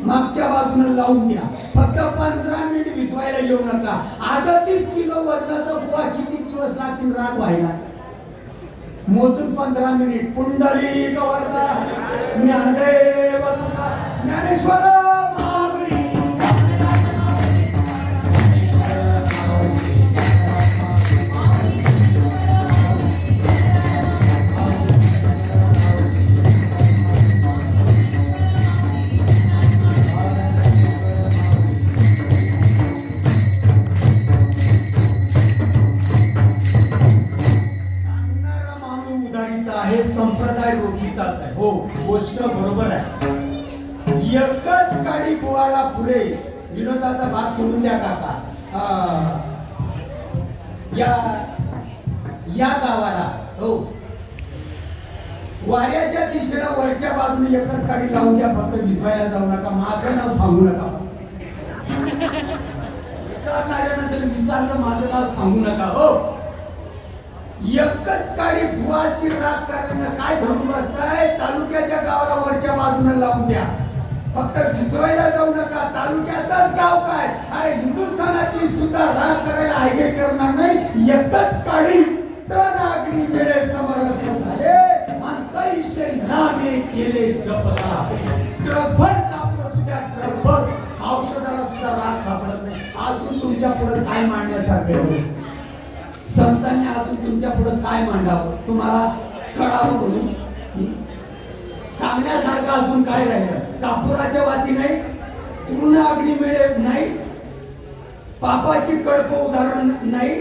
[SPEAKER 2] मागच्या बाजूने लावून द्या. फक्त 15 मिनिट भिजवायला येऊ नका. 38 किलो वजनाचा बुवा किती दिवस लागतील राग व्हायला? मोजून 15 मिनिट. पुंडलिक वरदा ज्ञानदेव तुका, ज्ञानेश्वर महागुरी. संप्रदाय रोखीचाच आहे. हो, गोष्ट बरोबर आहे. एकच काडी बुवाला पुरे. विनोदाचा भाग सोडून द्या काका. या गावाला हो वाऱ्याच्या दिशेला वरच्या बाजूने एकच काडी लावून द्या. फक्त भिजवायला जाऊ नका, माझं नाव सांगू नका. विचारलं माझं नाव सांगू नका. हो, एकच काडी बुवाची राख करणं काय धरून बसताय? तालुक्याच्या गावाला वरच्या बाजूने लावून द्या. फक्त भिजवायला जाऊ नका. तालुक्याचाच गाव काय, अरे हिंदुस्थानाची सुद्धा राख करायला आगे करणार नाही. एकच काडी नागरी वेळे समरस झाले अंतैशे नामे केले जपला ट्रकभर कापलं सुद्धा ट्रकभर औषधाला सुद्धा राग सापडत नाही. अजून तुमच्या पुढे काय मांडण्यासारखे होईल? संतांनी अजून तुमच्या पुढे काय मांडावं तुम्हाला कळावं म्हणून सांगण्यासारखं अजून काय राहिलं? कापुराच्या वाती नाही, पूर्ण अग्नी मिळे नाही, पापाची कळप उदाहरण नाही,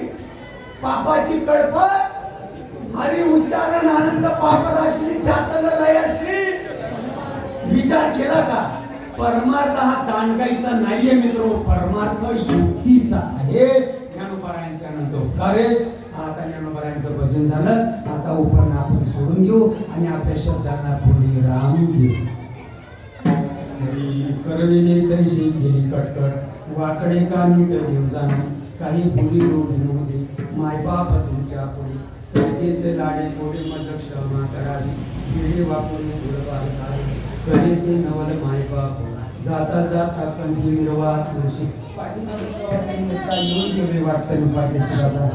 [SPEAKER 2] पापाची कळप हरी उच्चारण आनंद पापराशी जातल लयाशी विचार केला का? परमार्थ हा दांडगाईचा नाहीये मित्र, परमार्थ युक्तीचा आहे. ज्ञानोबारायांच्या नंतर खरे आता ज्ञानोबारायांचं भजन झालं. आता उपरण आपण सोडून घेऊ आणि आपल्या शब्दांना पुढे राम घेऊ. करविले तैशी गेली कटकट वाकडे का नीट देव जाणे काही भुली लोढी नव्हते मायबाप तुमच्या पुढे सैतेचे लाडे थोडे मज क्षमा करावी गेले वापरून गुडबार खावे करे ते नवल मायबाप जाता जाता कंठी निर्वात नशी पाठीमागे येऊन गेले वाटतं पाठीशी दादा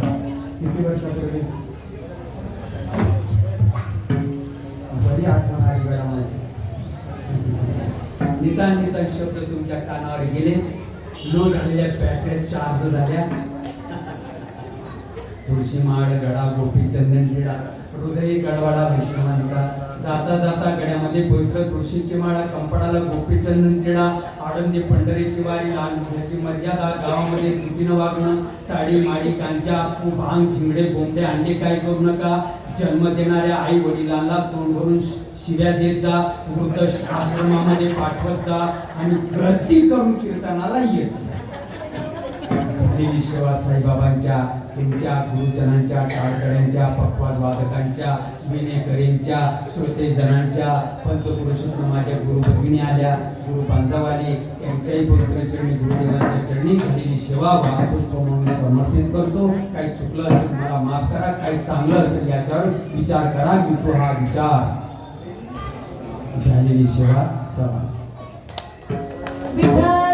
[SPEAKER 2] किती वर्षापूर्वी बरी आठवण आहे गळामध्ये. निदान निदान शब्द तुमच्या कानावर गेले, लो झालेल्या बॅटऱ्या चार्ज झाल्या. तुळशी माळ गडा गोपी चंदन टिळा हृदय गडवाडा वैष्णवांचा जाता जाता गड्यामध्ये पवित्र तुळशीची माळा कंपडाला गोपी चंदन टिळा आळंदी पंढरीची वारी लहान मोठ्याची मर्यादा गावामध्ये चुकीनं वागणं टाळी माडी कांच्या आपू भांग झिंगडे बोंबडे अंडे काय करू नका जन्म देणाऱ्या आई वडिलांना तोंड भरून शिव्या देत जा वृद्ध आश्रमामध्ये पाठवत जा आणि गर्दी करून कीर्तनाला येत जा. झालेली सेवा साईबाबांच्या तुमच्या गुरुजनांच्या टाळकड्यांच्या पक्वाज वादकांच्या विनेकरींच्या श्रोतेजनांच्या पंचपुरुषातून माझ्या गुरु भगिनी आल्या गुरु बांधव आले यांच्याही पवित्र चरणी गुरुदेवांच्या चरणी झालेली सेवा वाहपुष्प म्हणून समर्पित करतो. काही चुकलं असेल मला माफ करा, काही चांगलं असेल याच्यावर विचार करा. मी तो हा विचार झालेली सेवा सभा
[SPEAKER 3] विठ्ठल